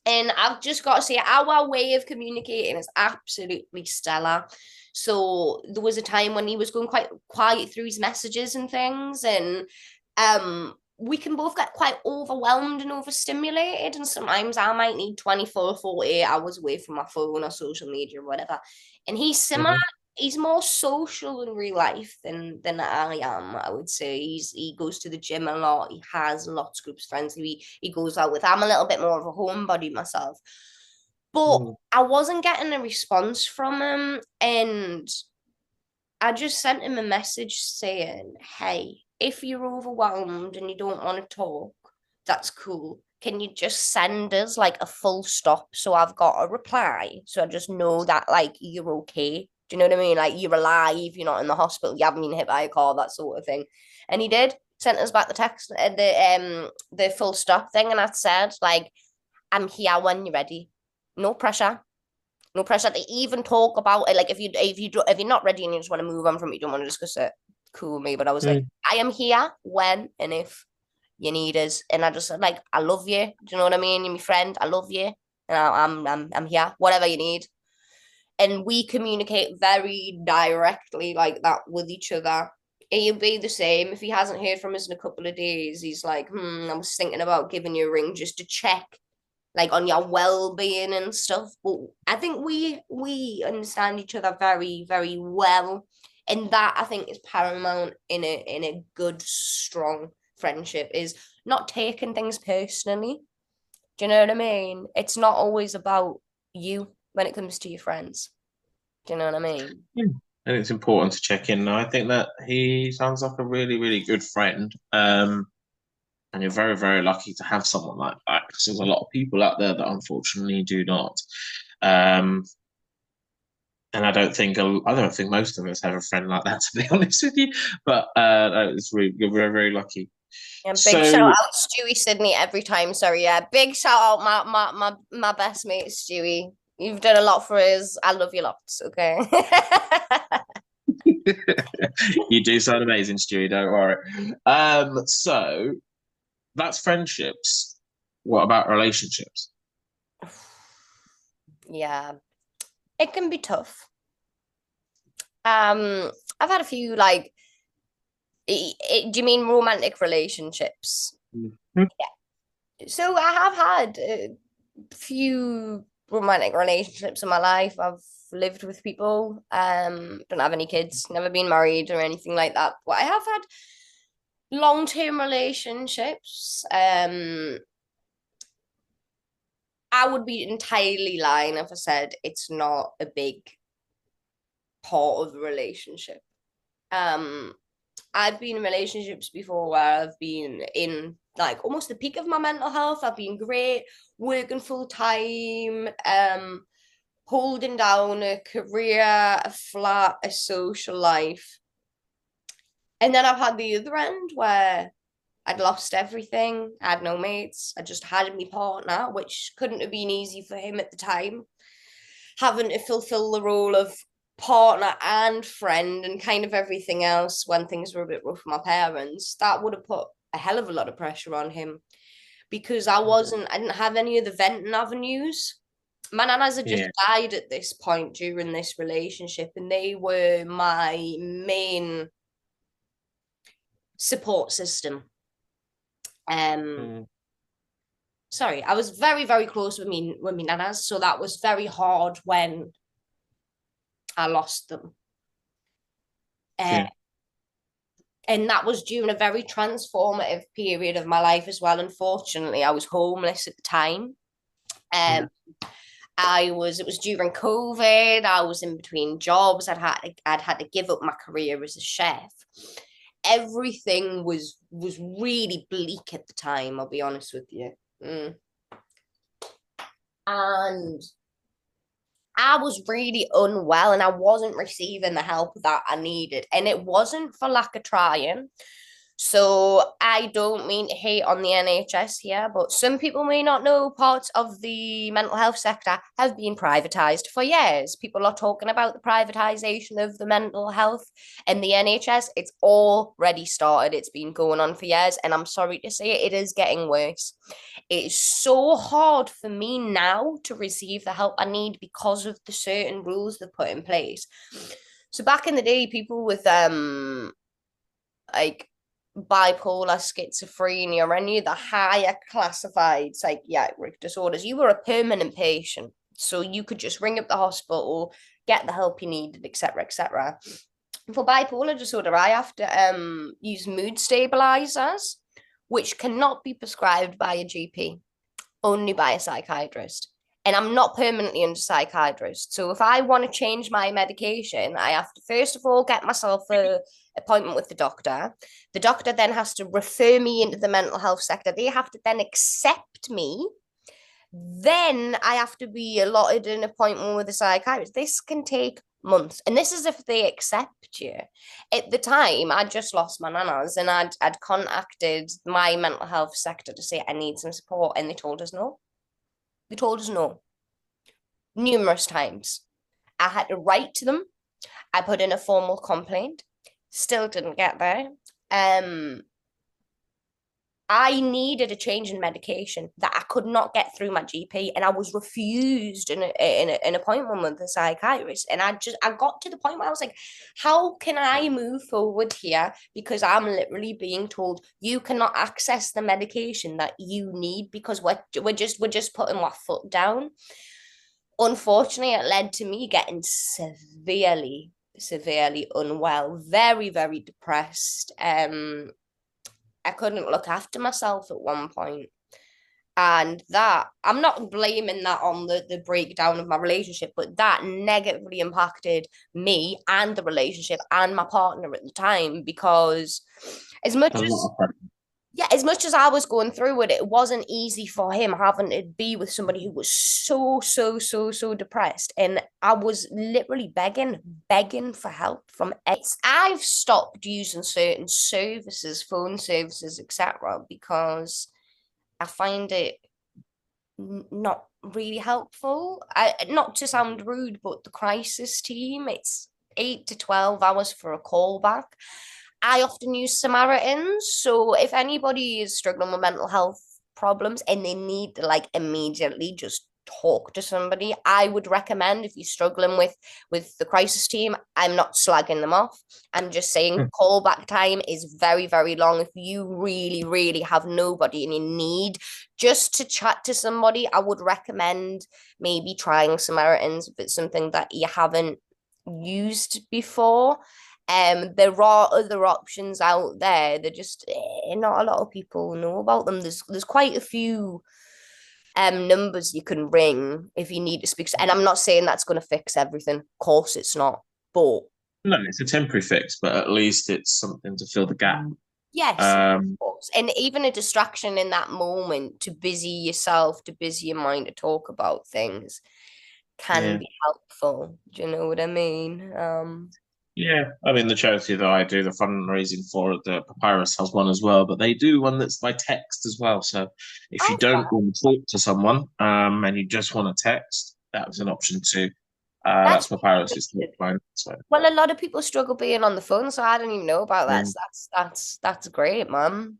And I've just got to say, our way of communicating is absolutely stellar. So there was a time when he was going quite quiet through his messages and things, and we can both get quite overwhelmed and overstimulated. And sometimes I might need 24, 48 hours away from my phone or social media or whatever. And he's similar. Mhm. He's more social in real life than I am, I would say. He goes to the gym a lot. He has lots of groups of friends who he goes out with. I'm a little bit more of a homebody myself. But Mm. I wasn't getting a response from him. And I just sent him a message saying, hey, if you're overwhelmed and you don't want to talk, that's cool. Can you just send us like a full stop so I've got a reply? So I just know that like you're okay. Do you know what I mean? Like you're alive, you're not in the hospital, you haven't been hit by a car, that sort of thing. And he did, sent us back the text, the full stop thing, and I said, like, I'm here when you're ready. No pressure, no pressure to even talk about it. Like if you're not ready and you just want to move on from it, you don't want to discuss it. Cool with me. But I was like, Mm. I am here when and if you need us. And I just said like, I love you. Do you know what I mean? You're my friend. I love you. And I'm here. Whatever you need. And we communicate very directly like that with each other. He'll be the same. If he hasn't heard from us in a couple of days, he's like, I was thinking about giving you a ring just to check like on your well-being and stuff. But I think we understand each other very, very well. And that I think is paramount in a good, strong friendship is not taking things personally. Do you know what I mean? It's not always about you when it comes to your friends. Do you know what I mean? Yeah. And it's important to check in. I think that he sounds like a really, really good friend. And you're very, very lucky to have someone like that because there's a lot of people out there that unfortunately do not. Um, and I don't think most of us have a friend like that, to be honest with you. But no, it's really, you're very, very lucky. Yeah, big shout So out Stewie Sydney every time. Sorry, yeah. Big shout out my best mate Stewie. You've done a lot for us. I love you lots, okay? you do sound amazing, Stewie. Don't worry. So that's friendships. What about relationships? Yeah, it can be tough. I've had a few like do you mean romantic relationships? Mhm. So I have had a few romantic relationships in my life. I've lived with people, don't have any kids, never been married or anything like that. But I have had long-term relationships. I would be entirely lying if I said it's not a big part of the relationship. Um, I've been in relationships before where I've been in like almost the peak of my mental health. I've been great, working full time, holding down a career, a flat, a social life. And then I've had the other end where I'd lost everything. I had no mates. I just had my partner, which couldn't have been easy for him at the time. Having to fulfill the role of partner and friend and kind of everything else when things were a bit rough for my parents, that would have put a hell of a lot of pressure on him. because I didn't have any of the venting avenues. My nanas had just Yeah. died at this point during this relationship, and they were my main support system. Mm. Sorry, I was very, very close with me nanas, so that was very hard when I lost them. Uh, Yeah. and that was during a very transformative period of my life as well. Unfortunately, I was homeless at the time. Yeah. Um, it was during COVID. I was in between jobs. I'd had to give up my career as a chef. Everything was really bleak at the time, I'll be honest with you. And I was really unwell and I wasn't receiving the help that I needed. And it wasn't for lack of trying. So I don't mean to hate on the NHS here, but some people may not know parts of the mental health sector have been privatised for years. People are talking about the privatisation of the mental health and the NHS. It's already started. It's been going on for years, and I'm sorry to say it is getting worse. It is so hard for me now to receive the help I need because of the certain rules they've put in place. So back in the day, people with like bipolar, schizophrenia, or any of the higher classified psychiatric disorders, you were a permanent patient. So you could just ring up the hospital, get the help you needed, etc., etc. For bipolar disorder, I have to use mood stabilizers, which cannot be prescribed by a GP, only by a psychiatrist. And I'm not permanently under psychiatrist. So if I want to change my medication, I have to first of all get myself a appointment with the doctor. The doctor then has to refer me into the mental health sector. They have to then accept me. Then I have to be allotted an appointment with a psychiatrist. This can take months. And this is if they accept you. At the time, I'd just lost my nanas and I'd contacted my mental health sector to say I need some support, and they told us no. They told us no numerous times. I had to write to them. I put in a formal complaint. Still didn't get there. I needed a change in medication that I could not get through my GP, and I was refused an appointment with a psychiatrist. And I got to the point where I was like, how can I move forward here? Because I'm literally being told you cannot access the medication that you need because we're just putting our foot down. Unfortunately, it led to me getting severely unwell, very, very depressed. I couldn't look after myself at one point. And that, I'm not blaming that on the breakdown of my relationship, but that negatively impacted me and the relationship and my partner at the time, because as much as as much as I was going through it, it wasn't easy for him having to be with somebody who was so depressed. And I was literally begging for help from ex. I've stopped using certain services, phone services, etc., because I find it not really helpful. Not to sound rude, but the crisis team, it's 8 to 12 hours for a callback. I often use Samaritans. So if anybody is struggling with mental health problems and they need to like immediately just talk to somebody, I would recommend, if you're struggling with the crisis team, I'm not slagging them off. I'm just saying callback time is very, very long. If you really have nobody and you need just to chat to somebody, I would recommend maybe trying Samaritans if it's something that you haven't used before. There are other options out there. They're just not a lot of people know about them. There's quite a few numbers you can ring if you need to speak to, and I'm not saying that's going to fix everything. Of course it's not. But No, it's a temporary fix, but at least it's something to fill the gap. yes, and even a distraction in that moment to busy yourself, to busy your mind to talk about things can be helpful. Do you know what I mean? Yeah, I mean the charity that I do the fundraising for, the Papyrus has one as well, but they do one that's by text as well. So if you don't want to talk to someone and you just want to text, that's an option too. That's That's Papyrus. It's not fine. So well, a lot of people struggle being on the phone, so I don't even know about yeah. that. So that's great, man.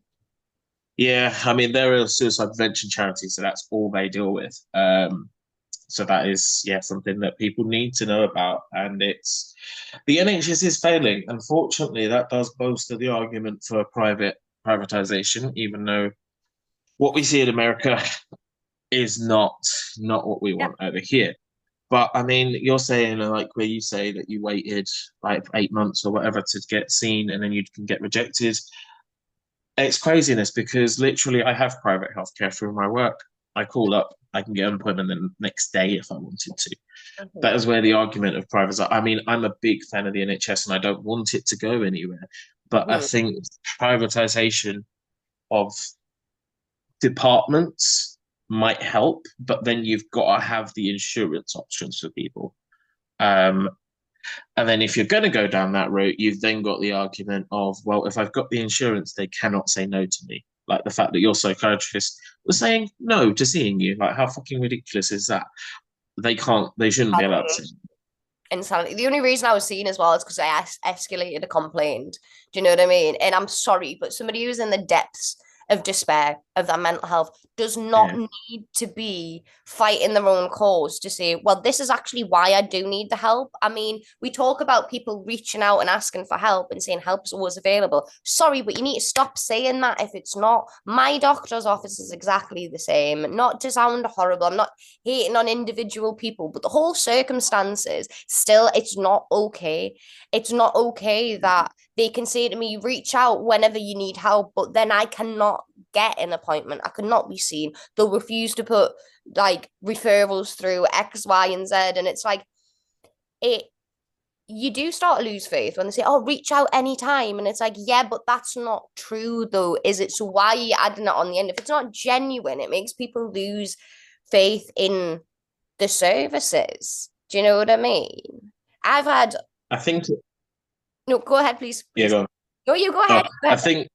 Yeah, I mean, they're a suicide prevention charity, so that's all they deal with. So that is, yeah, something that people need to know about. And it's the NHS is failing. Unfortunately, that does bolster the argument for privatization, even though what we see in America is not what we Yeah. want over here. But I mean, you're saying like where you say that you waited like 8 months or whatever to get seen and then you can get rejected. It's craziness because literally I have private healthcare through my work. I call up, I can get an appointment the next day if I wanted to. That is where the argument of private. I mean, I'm a big fan of the NHS and I don't want it to go anywhere. But I Mhm. think privatization of departments might help, but then you've got to have the insurance options for people. Um, and then if you're going to go down that route, you've then got the argument of, well, if I've got the insurance, they cannot say no to me. Like the fact that your psychiatrist was saying no to seeing you. Like, how fucking ridiculous is that? They can't, they shouldn't be allowed to. Insanity. The only reason I was seen as well is because I escalated a complaint. Do you know what I mean? And I'm sorry, but somebody who's in the depths of despair of their mental health does not Yeah. need to be fighting their own cause to say, well, this is actually why I do need the help. I mean, we talk about people reaching out and asking for help and saying help is always available. Sorry, but you need to stop saying that if it's not. My doctor's office is exactly the same. Not to sound horrible, I'm not hating on individual people, but the whole circumstances still, it's not okay. It's not okay that they can say to me, reach out whenever you need help, but then I cannot get an appointment. I cannot be seen. They'll refuse to put like referrals through X, Y, and Z. And it's like, it, you do start to lose faith when they say, oh, reach out anytime. And it's like, yeah, but that's not true though, is it? So why are you adding it on the end? If it's not genuine, it makes people lose faith in the services. Do you know what I mean? I've had I think, no, go ahead, please, yeah, please. go on. No, you go Oh, ahead. Go I ahead. think,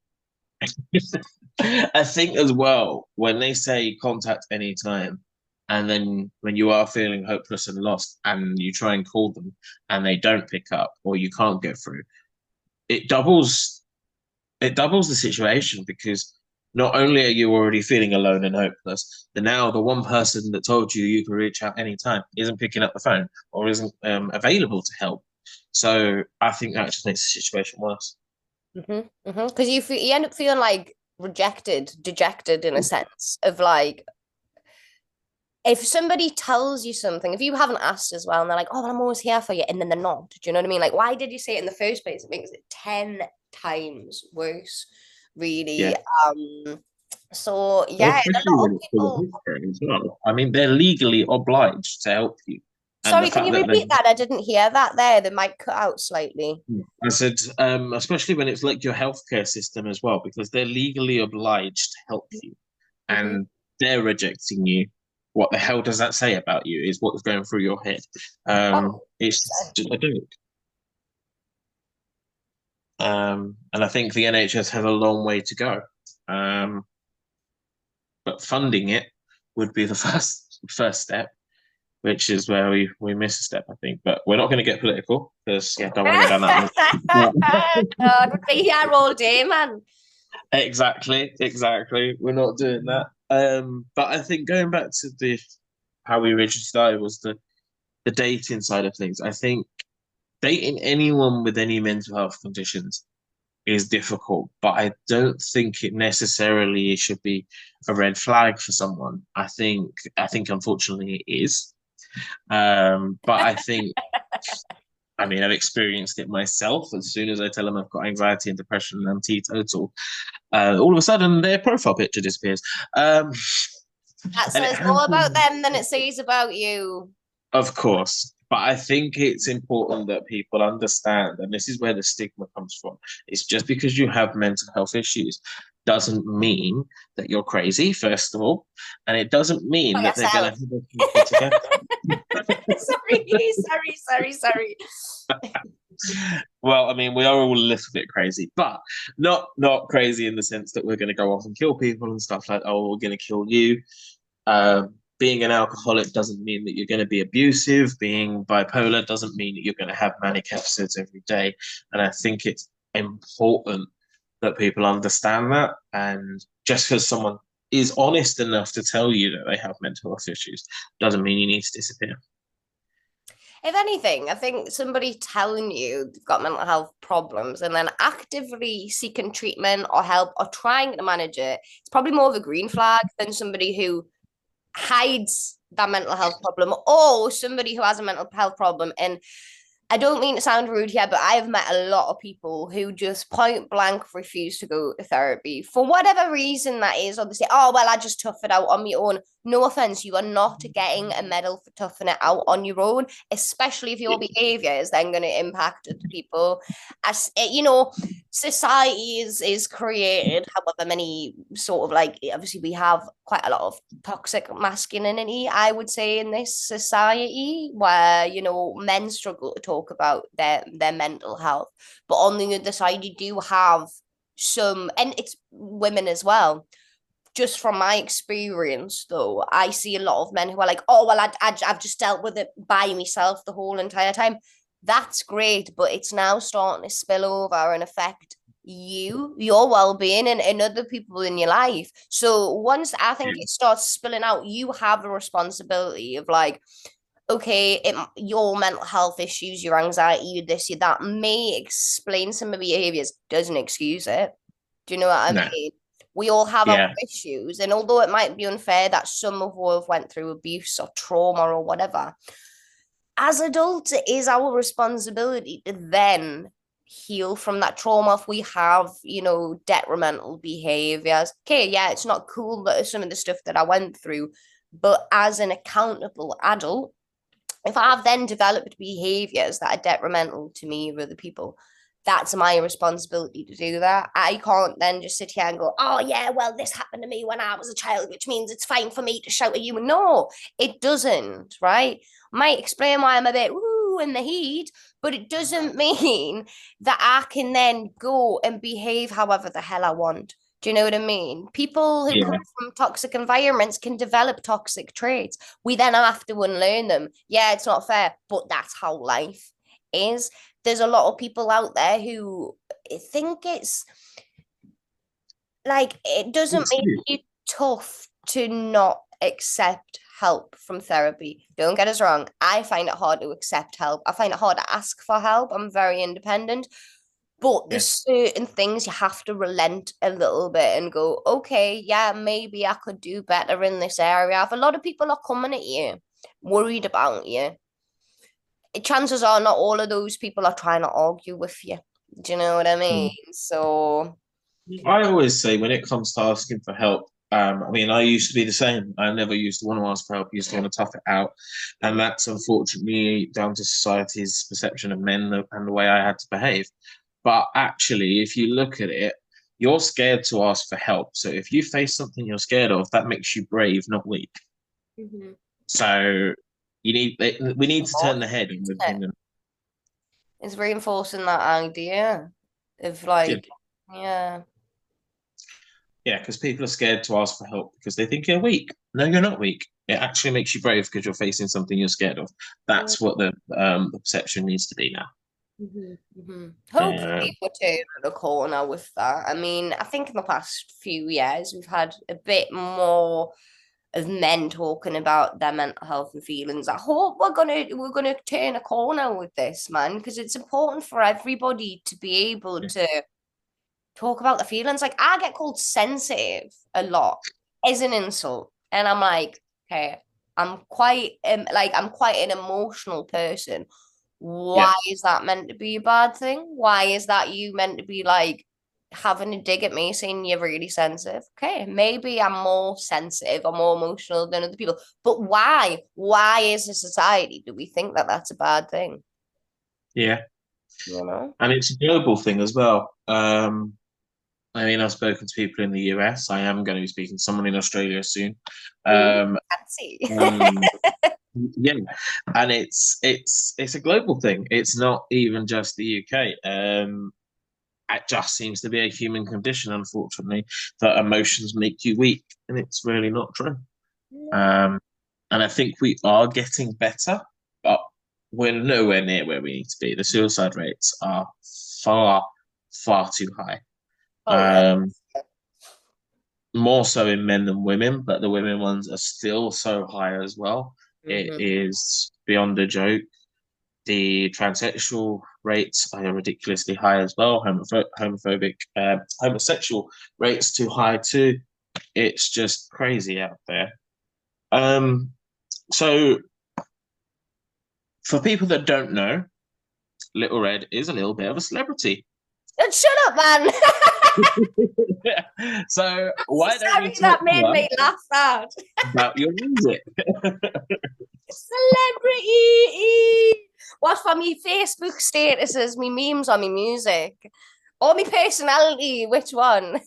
I think as well, when they say contact anytime, and then when you are feeling hopeless and lost and you try and call them and they don't pick up or you can't get through, it doubles it doubles the situation because not only are you already feeling alone and hopeless, but now the one person that told you you can reach out anytime isn't picking up the phone or isn't available to help. So I think that just makes the situation worse. Because you end up feeling like rejected, dejected in a sense of like if somebody tells you something, if you haven't asked as well, and they're like, "Oh, well, I'm always here for you," and then they're not. Do you know what I mean? Like, why did you say it in the first place? It makes it 10 times worse, really. Yeah. So Well, yeah, and a especially lot when of it's for the people. healthcare as well. I mean, they're legally obliged to help you. And the Sorry, can fact you that they repeat that? I didn't hear that there. The mic cut out slightly. I said, especially when it's like your healthcare system as well, because they're legally obliged to help you Mm-hmm. and they're rejecting you. What the hell does that say about you? Is what's going through your head. Oh, It's just a joke. And I think the NHS has a long way to go. Um, but funding it would be the first step, which is where we miss a step, I think. But we're not going to get political because yeah, don't want to go down that God, we'd be here all day, man. exactly. We're not doing that. But I think going back to the how we originally started was the dating side of things. I think dating anyone with any mental health conditions is difficult, but I don't think it necessarily should be a red flag for someone. I think unfortunately it is. But I think I mean I've experienced it myself. As soon as I tell them I've got anxiety and depression and I'm teetotal, all of a sudden their profile picture disappears. Um, That and it says more about happens, them than it says about you. of course. But I think it's important that people understand, and this is where the stigma comes from. It's just because you have mental health issues doesn't mean that you're crazy, first of all. And it doesn't For mean that they're going yourself. to have a future together. Sorry. Well, I mean, we are all a little bit crazy, but not crazy in the sense that we're going to go off and kill people and stuff like, oh, we're going to kill you. Being an alcoholic doesn't mean that you're going to be abusive. Being bipolar doesn't mean that you're going to have manic episodes every day. And I think it's important that people understand that. And just because someone is honest enough to tell you that they have mental health issues doesn't mean you need to disappear. If anything, I think somebody telling you they've got mental health problems and then actively seeking treatment or help or trying to manage it, it's probably more of a green flag than somebody who hides that mental health problem, or somebody who has a mental health problem. And I don't mean to sound rude here, but I've met a lot of people who just point blank refuse to go to therapy for whatever reason that is. Or they say, oh, well, I just tough it out on my own. No offense, you are not getting a medal for toughing it out on your own, especially if your behavior is then going to impact other people. As you know, society is created, however many sort of like, obviously, we have quite a lot of toxic masculinity, I would say, in this society where, men struggle to talk about their mental health. But on the other side, you do have some, and it's women as well. Just from my experience, though, I see a lot of men who are like, oh, well, I've just dealt with it by myself the whole entire time. That's great, but it's now starting to spill over and affect your well-being, and other people in your life. So once I think it starts spilling out, you have a responsibility of like, okay, your mental health issues, your anxiety, your this, your that may explain some of the behaviors, doesn't excuse it. Do you know what I No. mean? We all have our Yeah. issues, and although it might be unfair that some of us have went through abuse or trauma or whatever, as adults, it is our responsibility to then heal from that trauma if we have, detrimental behaviors. Okay, yeah, it's not cool that some of the stuff that I went through, but as an accountable adult, if I've then developed behaviors that are detrimental to me or other people, that's my responsibility to do that. I can't then just sit here and go, oh, yeah, well, this happened to me when I was a child, which means it's fine for me to shout at you. No, it doesn't, right? Might explain why I'm a bit woo in the heat, but it doesn't mean that I can then go and behave however the hell I want. Do you know what I mean? People who come Yeah. from toxic environments can develop toxic traits. We then have to unlearn them. Yeah, it's not fair, but that's how life is. There's a lot of people out there who think it's like it doesn't make you tough to not accept help from therapy. Don't get us wrong. I find it hard to accept help. I find it hard to ask for help. I'm very independent. But there's certain things you have to relent a little bit and go, okay, yeah, maybe I could do better in this area. If a lot of people are coming at you, worried about you, chances are not all of those people are trying to argue with you. Do you know what I mean? So, I always say when it comes to asking for help, I mean, I used to be the same. I never used to want to ask for help. I used to want to tough it out, and that's unfortunately down to society's perception of men and the way I had to behave. But actually, if you look at it, you're scared to ask for help. So if you face something you're scared of, that makes you brave, not weak. mm-hmm. So we need to turn the head, in my opinion. It's reinforcing that idea of Yeah, like, yeah. yeah, because people are scared to ask for help because they think you're weak. No, you're not weak. It actually makes you brave because you're facing something you're scared of. That's what the perception needs to be now. Mm-hmm, mm-hmm. Uh, Hopefully, we're turning the corner with that. I mean, I think in the past few years, we've had a bit more of men talking about their mental health and feelings. I hope we're gonna turn a corner with this, man, because it's important for everybody to be able to talk about the feelings. Like I get called sensitive a lot as an insult, and I'm like, okay, I'm quite an emotional person. yeah, Why is that meant to be a bad thing? Why is that you meant to be like having a dig at me saying you're really sensitive? Okay, maybe I'm more sensitive or more emotional than other people, but why? Why is a society do we think that that's a bad thing? yeah, You know? and it's a global thing as well. I mean, I've spoken to people in the US. I am going to be speaking to someone in Australia soon. Ooh, Um, fancy. um, yeah, and it's a global thing. It's not even just the UK. It just seems to be a human condition, unfortunately, that emotions make you weak, and it's really not true. Um, and I think we are getting better, but we're nowhere near where we need to be. The suicide rates are far, far too high. Oh yeah. More so in men than women, but the women ones are still so high as well. It Mm-hmm. is beyond a joke. The transsexual rates are ridiculously high as well. Homosexual rates too high too. It's just crazy out there. Um, so for people that don't know, Little Red is a little bit of a celebrity. Shut up, man. So why don't you Sorry, talk that to made us me laugh out. about your music? Celebrity. What for me Facebook statuses, me memes on me music? Or me personality, which one?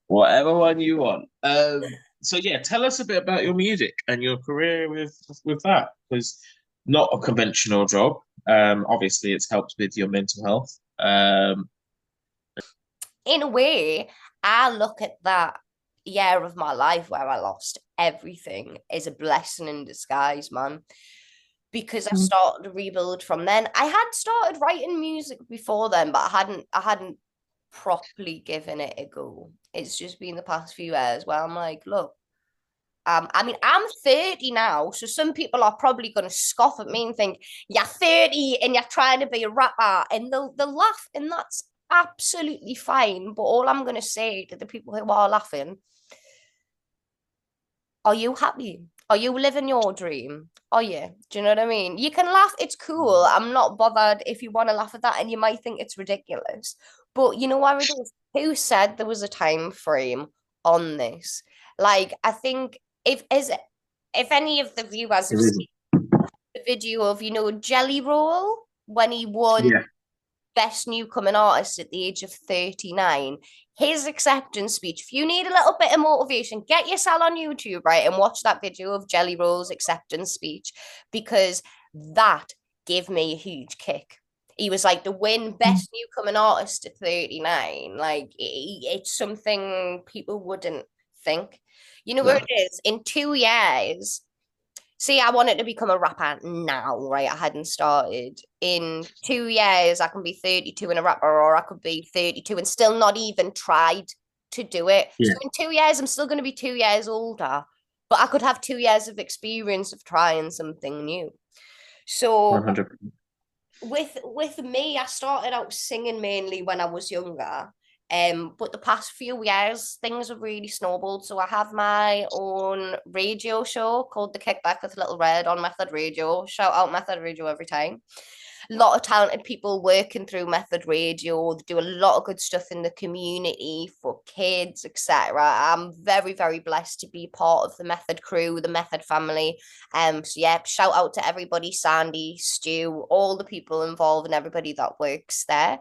Whatever one you want. So yeah, tell us a bit about your music and your career with that, because not a conventional job. Obviously, it's helped with your mental health. In a way, I look at that year of my life where I lost everything as a blessing in disguise, man. Because I started to rebuild from then. I had started writing music before then, but I hadn't properly given it a go. It's just been the past few years where I'm like, look, I mean, I'm 30 now, so some people are probably going to scoff at me and think, you're 30 and you're trying to be a rapper, and they'll laugh, and that's absolutely fine. But all I'm going to say to the people who are laughing, are you happy? Are you living your dream? Are you? Do you know what I mean? You can laugh, it's cool. I'm not bothered if you want to laugh at that, and you might think it's ridiculous. But you know what it is? Who said there was a time frame on this? Like, I think if any of the viewers have seen the video of, Jelly Roll when he won Yeah, Best Newcomer Artist at the age of 39, his acceptance speech. If you need a little bit of motivation, get yourself on YouTube, right, and watch that video of Jelly Roll's acceptance speech, because that gave me a huge kick. He was like, the win Best Newcomer Artist at 39. Like, it's something people wouldn't think. You know where no, it is? In 2 years, see, I wanted to become a rapper now, right? I hadn't started. In 2 years, I can be 32 and a rapper, or I could be 32 and still not even tried to do it. So yeah, in 2 years, I'm still going to be 2 years older, but I could have 2 years of experience of trying something new. So 100%. with me, I started out singing mainly when I was younger. But the past few years, things have really snowballed. So I have my own radio show called The Kickback with Little Red on Method Radio. Shout out Method Radio every time. A lot of talented people working through Method Radio. They do a lot of good stuff in the community for kids, etc. I'm very, very blessed to be part of the Method crew, the Method family. So yeah, shout out to everybody, Sandy, Stu, all the people involved and everybody that works there.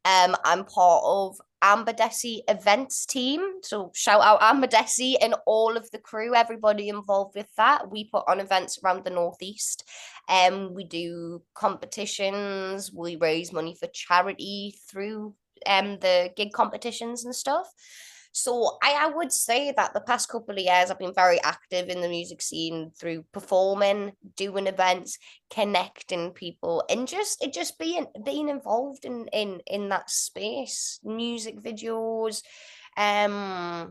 I'm part of Amber Desi events team. So shout out Amber Desi and all of the crew, everybody involved with that. We put on events around the Northeast. We do competitions. We raise money for charity through the gig competitions and stuff. So I would say that the past couple of years I've been very active in the music scene through performing, doing events, connecting people, and just being involved in that space, music videos. Yeah,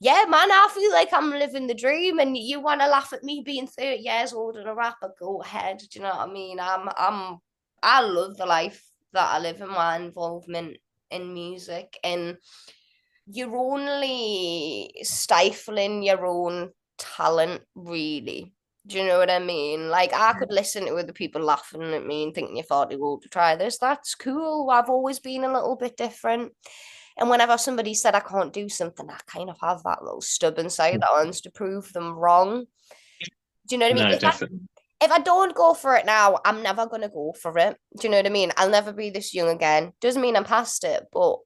man, I feel like I'm living the dream, and you want to laugh at me being 30 years old and a rapper, go ahead. Do you know what I mean? I love the life that I live in, my involvement in music, and you're only stifling your own talent, really. Do you know what I mean? Like, I could listen to other people laughing at me and thinking, you thought you ought to try this. That's cool. I've always been a little bit different. And whenever somebody said I can't do something, I kind of have that little stubborn side that wants to prove them wrong. Do you know what I mean? No, definitely. If I don't go for it now, I'm never gonna go for it. Do you know what I mean? I'll never be this young again. Doesn't mean I'm past it, but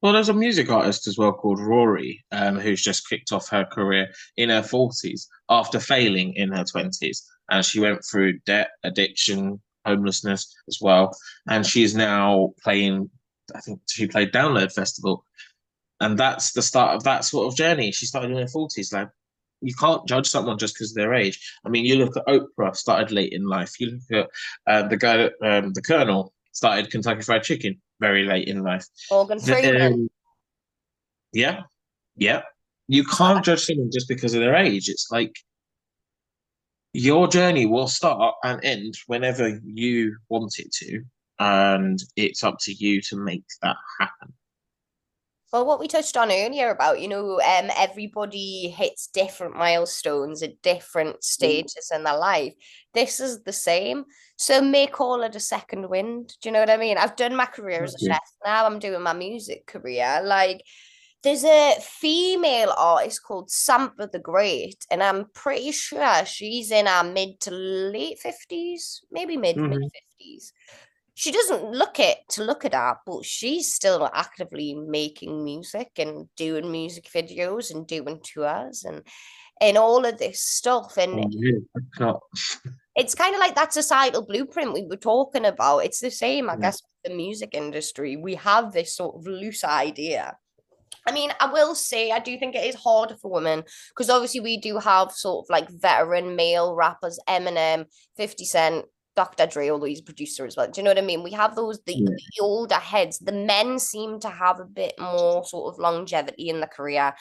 Well, there's a music artist as well called Rory, who's just kicked off her career in her 40s after failing in her 20s. And she went through debt, addiction, homelessness as well. And she's now playing, I think she played Download Festival. And that's the start of that sort of journey. She started in her 40s. Like, you can't judge someone just because of their age. I mean, you look at Oprah, started late in life. You look at the guy, the Colonel, started Kentucky Fried Chicken very late in life. Morgan Freeman. Yeah, yeah. You can't judge someone just because of their age. It's like your journey will start and end whenever you want it to, and it's up to you to make that happen. Well, what we touched on earlier about, everybody hits different milestones at different stages in their life. This is the same. So may call it a second wind. Do you know what I mean? I've done my career as a Okay. chef. Now I'm doing my music career. Like, there's a female artist called Sampa the Great, and I'm pretty sure she's in her mid to late 50s, maybe mid Mhm. 50s. She doesn't look it to look at that, but she's still actively making music and doing music videos and doing tours and all of this stuff. And Oh, yeah, I can't. it's kind of like that societal blueprint we were talking about. It's the same, I Yeah. guess, with the music industry. We have this sort of loose idea. I mean, I will say I do think it is harder for women because obviously we do have sort of like veteran male rappers, Eminem, 50 Cent, Dr. Dre, although he's a producer as well. Do you know what I mean? We have those Yeah. the older heads. The men seem to have a bit more sort of longevity in the career.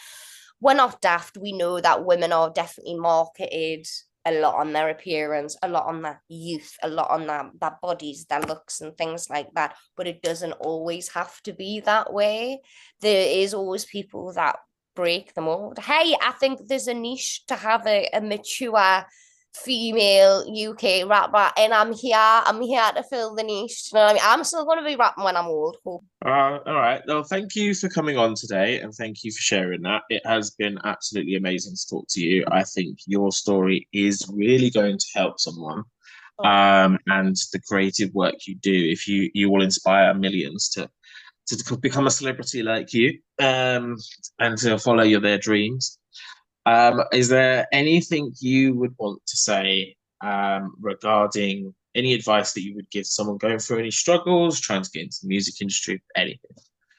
We're not daft. We know that women are definitely marketed a lot on their appearance, a lot on their youth, a lot on their bodies, their looks, and things like that. But it doesn't always have to be that way. There is always people that break the mold. Hey, I think there's a niche to have a mature female UK rapper, and I'm here to fill the niche. You know what I mean? I'm still gonna be rapping when I'm old. All right. Well, thank you for coming on today and thank you for sharing that. It has been absolutely amazing to talk to you. I think your story is really going to help someone. Oh, And the creative work you do, if you will inspire millions to become a celebrity like you, and to follow their dreams. Is there anything you would want to say regarding any advice that you would give someone going through any struggles, trying to get into the music industry, anything?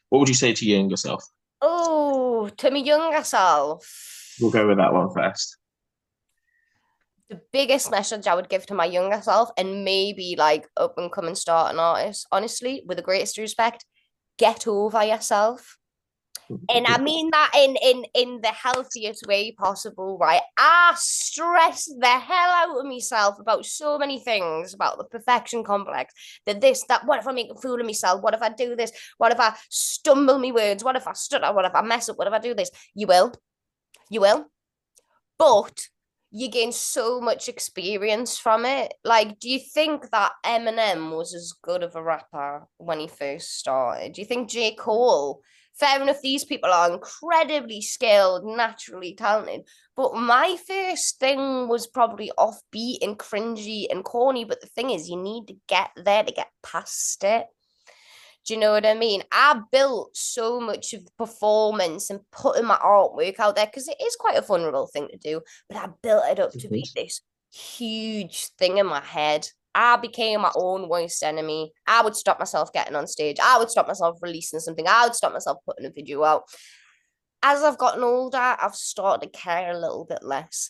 What would you say to your younger self? oh, to my younger We'll self. go with that one first. The biggest message I would give to my younger self and maybe like up and coming starting artist, honestly, with the greatest respect, get over yourself. And I mean that in the healthiest way possible, right? I stress the hell out of myself about so many things, about the perfection complex, that this, that, what if I make a fool of myself? What if I do this? What if I stumble my words? What if I stutter? What if I mess up? What if I do this? You will. But you gain so much experience from it. Like, do you think that Eminem was as good of a rapper when he first started? Do you think J. Cole? Fair enough, these people are incredibly skilled, naturally talented. But my first thing was probably offbeat and cringy and corny. But the thing is, you need to get there to get past it. Do you know what I mean? I built so much of the performance and putting my artwork out there because it is quite a vulnerable thing to do, but I built it up to be this huge thing in my head. I became my own worst enemy. I would stop myself getting on stage. I would stop myself releasing something. I would stop myself putting a video out. As I've gotten older, I've started to care a little bit less.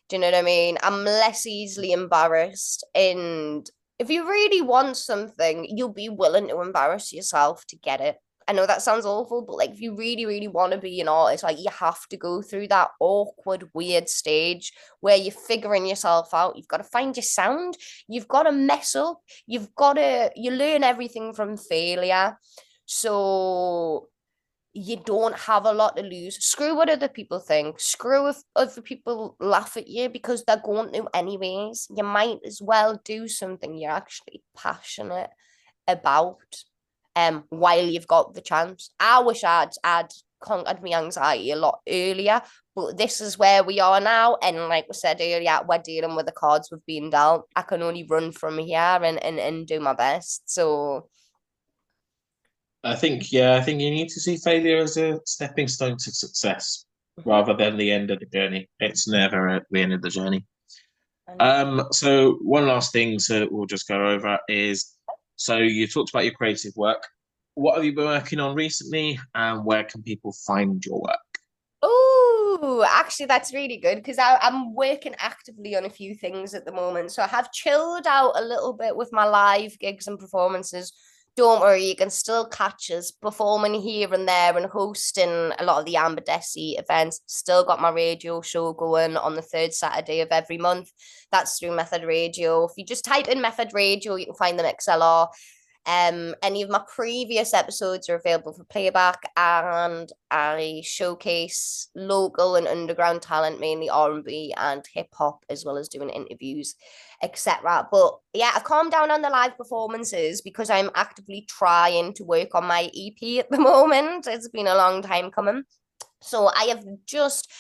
Do you know what I mean? I'm less easily embarrassed. And if you really want something, you'll be willing to embarrass yourself to get it. I know that sounds awful, but like if you really, really want to be an artist, like you have to go through that awkward, weird stage where you're figuring yourself out. You've got to find your sound. You've got to mess up. You learn everything from failure. So you don't have a lot to lose. Screw what other people think. Screw if other people laugh at you because they're going to anyways. You might as well do something you're actually passionate about while you've got the chance. I wish I'd conquered my anxiety a lot earlier, but this is where we are now. And like we said earlier, we're dealing with the cards we've been dealt. I can only run from here and do my best. So I think you need to see failure as a stepping stone to success mhm. rather than the end of the journey. It's never at the end of the journey. And So one last thing, so we'll just go over is, so you talked about your creative work. What have you been working on recently, and where can people find your work? oh, Oh, actually, that's really good because I'm working actively on a few things at the moment. So I have chilled out a little bit with my live gigs and performances. Don't worry, you can still catch us performing here and there and hosting a lot of the Amber Desi events. Still got my radio show going on the third Saturday of every month. That's through Method Radio. If you just type in Method Radio, you can find them XLR. Any of my previous episodes are available for playback, and I showcase local and underground talent, mainly R&B and hip hop, as well as doing interviews, etc. But yeah, I've calmed down on the live performances because I'm actively trying to work on my EP at the moment. It's been a long time coming. So I have just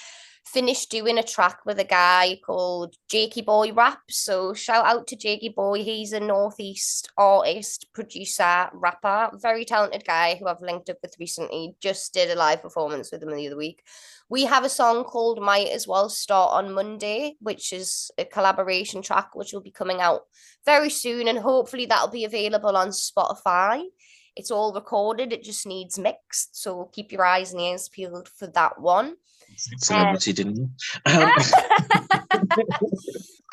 finished doing a track with a guy called Jakey Boy Rap. So shout out to Jakey Boy. He's a Northeast artist, producer, rapper, very talented guy who I've linked up with recently. Just did a live performance with him the other week. We have a song called Might As Well Start on Monday, which is a collaboration track which will be coming out very soon, and hopefully that'll be available on Spotify. It's all recorded, it just needs mixed, so keep your eyes and ears peeled for that one. Celebrity, didn't you? I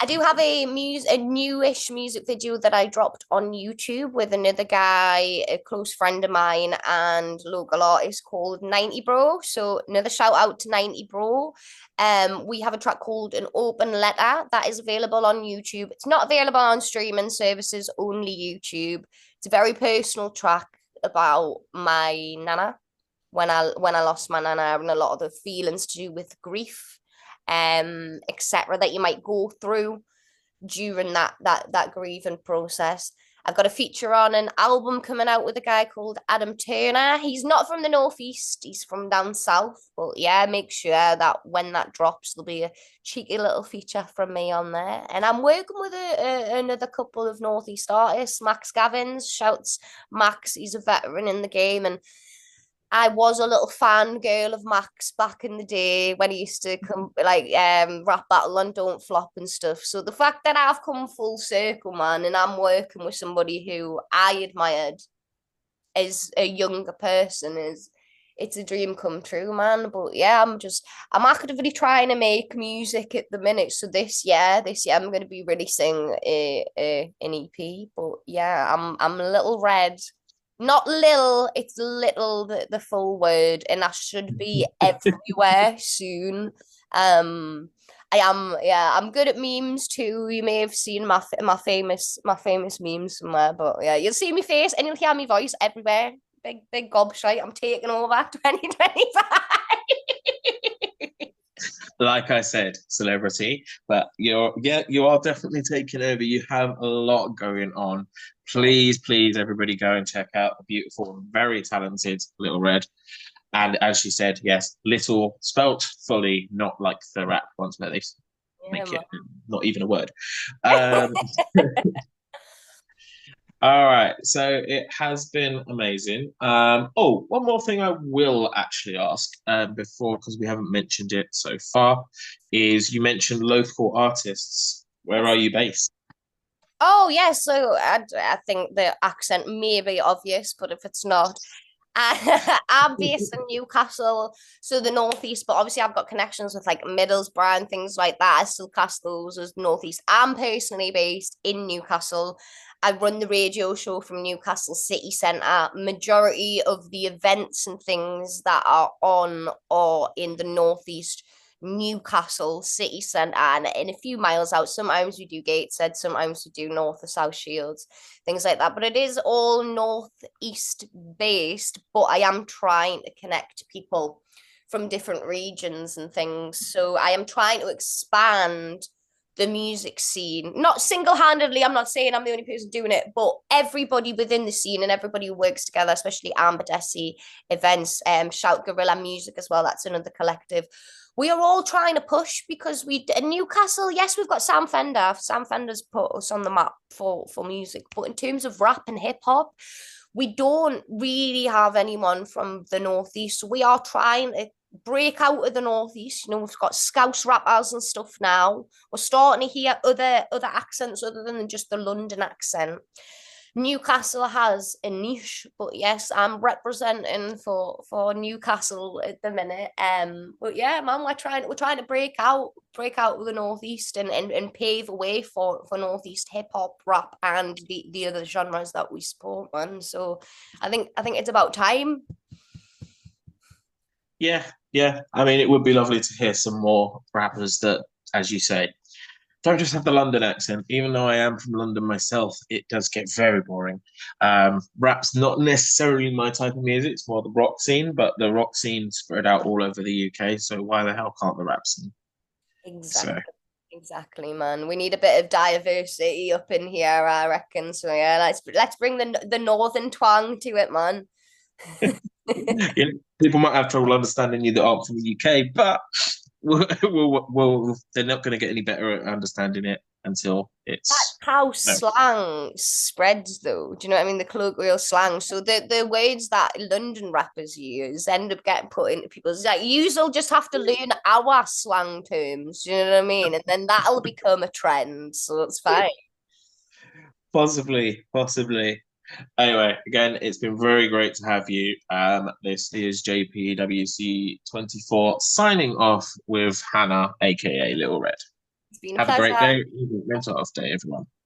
do have a newish music video that I dropped on YouTube with another guy, a close friend of mine and local artist called 90 Bro. So another shout out to 90 Bro. We have a track called An Open Letter that is available on YouTube. It's not available on streaming services, only YouTube. It's a very personal track about my nana when I lost my nana, and a lot of the feelings to do with grief, etc., that you might go through during that grieving process. I've got a feature on an album coming out with a guy called Adam Turner. He's not from the Northeast, he's from down south. But yeah, make sure that when that drops, there'll be a cheeky little feature from me on there. And I'm working with another couple of Northeast artists, Max Gavins. Shouts Max, he's a veteran in the game, and I was a little fan girl of Max back in the day when he used to come rap battle on Don't Flop and stuff. So the fact that I've come full circle, man, and I'm working with somebody who I admired as a younger person it's a dream come true, man. But yeah, I'm actively trying to make music at the minute. So this year I'm gonna be releasing an EP. But yeah, I'm a little red. Not Lil, it's little, the full word, and that should be everywhere soon. I'm good at memes too. You may have seen my famous memes somewhere, but yeah, you'll see my face and you'll hear my voice everywhere. Big gobshite. I'm taking over 2025. Like I said, celebrity, but you are definitely taking over. You have a lot going on. Please, everybody go and check out the beautiful, very talented Little Red. And as she said, yes, Little spelt fully, not like the rap ones where they make it not even a word. All right, so it has been amazing. One more thing I will actually ask before, because we haven't mentioned it so far, is you mentioned local artists. Where are you based? Oh, yeah, so I think the accent may be obvious, but if it's not, I'm based in Newcastle, so the Northeast, but obviously I've got connections with like Middlesbrough and things like that. I still cast those as Northeast. I'm personally based in Newcastle. I run the radio show from Newcastle City Centre. Majority of the events and things that are on or in the Northeast Newcastle City Centre and in a few miles out. Sometimes we do Gateshead, sometimes we do North or South Shields, things like that. But it is all Northeast based, but I am trying to connect people from different regions and things. So I am trying to expand the music scene, not single-handedly. I'm not saying I'm the only person doing it, but everybody within the scene and everybody who works together, especially Amber Desi events, Shout Guerrilla Music as well. That's another collective. We are all trying to push because in Newcastle, yes, we've got Sam Fender. Sam Fender's put us on the map for music, but in terms of rap and hip hop, we don't really have anyone from the Northeast. So we are trying to break out of the Northeast. You know, we've got Scouse rappers and stuff now. We're starting to hear other accents other than just the London accent. Newcastle has a niche, but yes, I'm representing for Newcastle at the minute. But yeah, man, we're trying to break out of the northeast and pave a way for northeast hip hop, rap, and the other genres that we support, man. So I think it's about time. Yeah, yeah. I mean, it would be lovely to hear some more rappers that, as you say, don't just have the London accent. Even though I am from London myself, it does get very boring. Rap's not necessarily my type of music. It's more the rock scene, but the rock scene spread out all over the UK. So why the hell can't the rap scene? So Exactly. Exactly, man. We need a bit of diversity up in here, I reckon. So yeah, let's bring the northern twang to it, man. people might have trouble understanding you that aren't from the UK, but they're not going to get any better at understanding it until That's it's how no. slang spreads, though. Do you know what I mean? The colloquial slang. So the words that London rappers use end up getting put into people's like. You'll just have to learn our slang terms. Do you know what I mean? And then that'll become a trend. So it's fine. Possibly, possibly. Anyway, again, it's been very great to have you. This is JPWC 24 signing off with Hannah, aka Little Red. It's been a Have a great pleasure. day. Mental health day, everyone.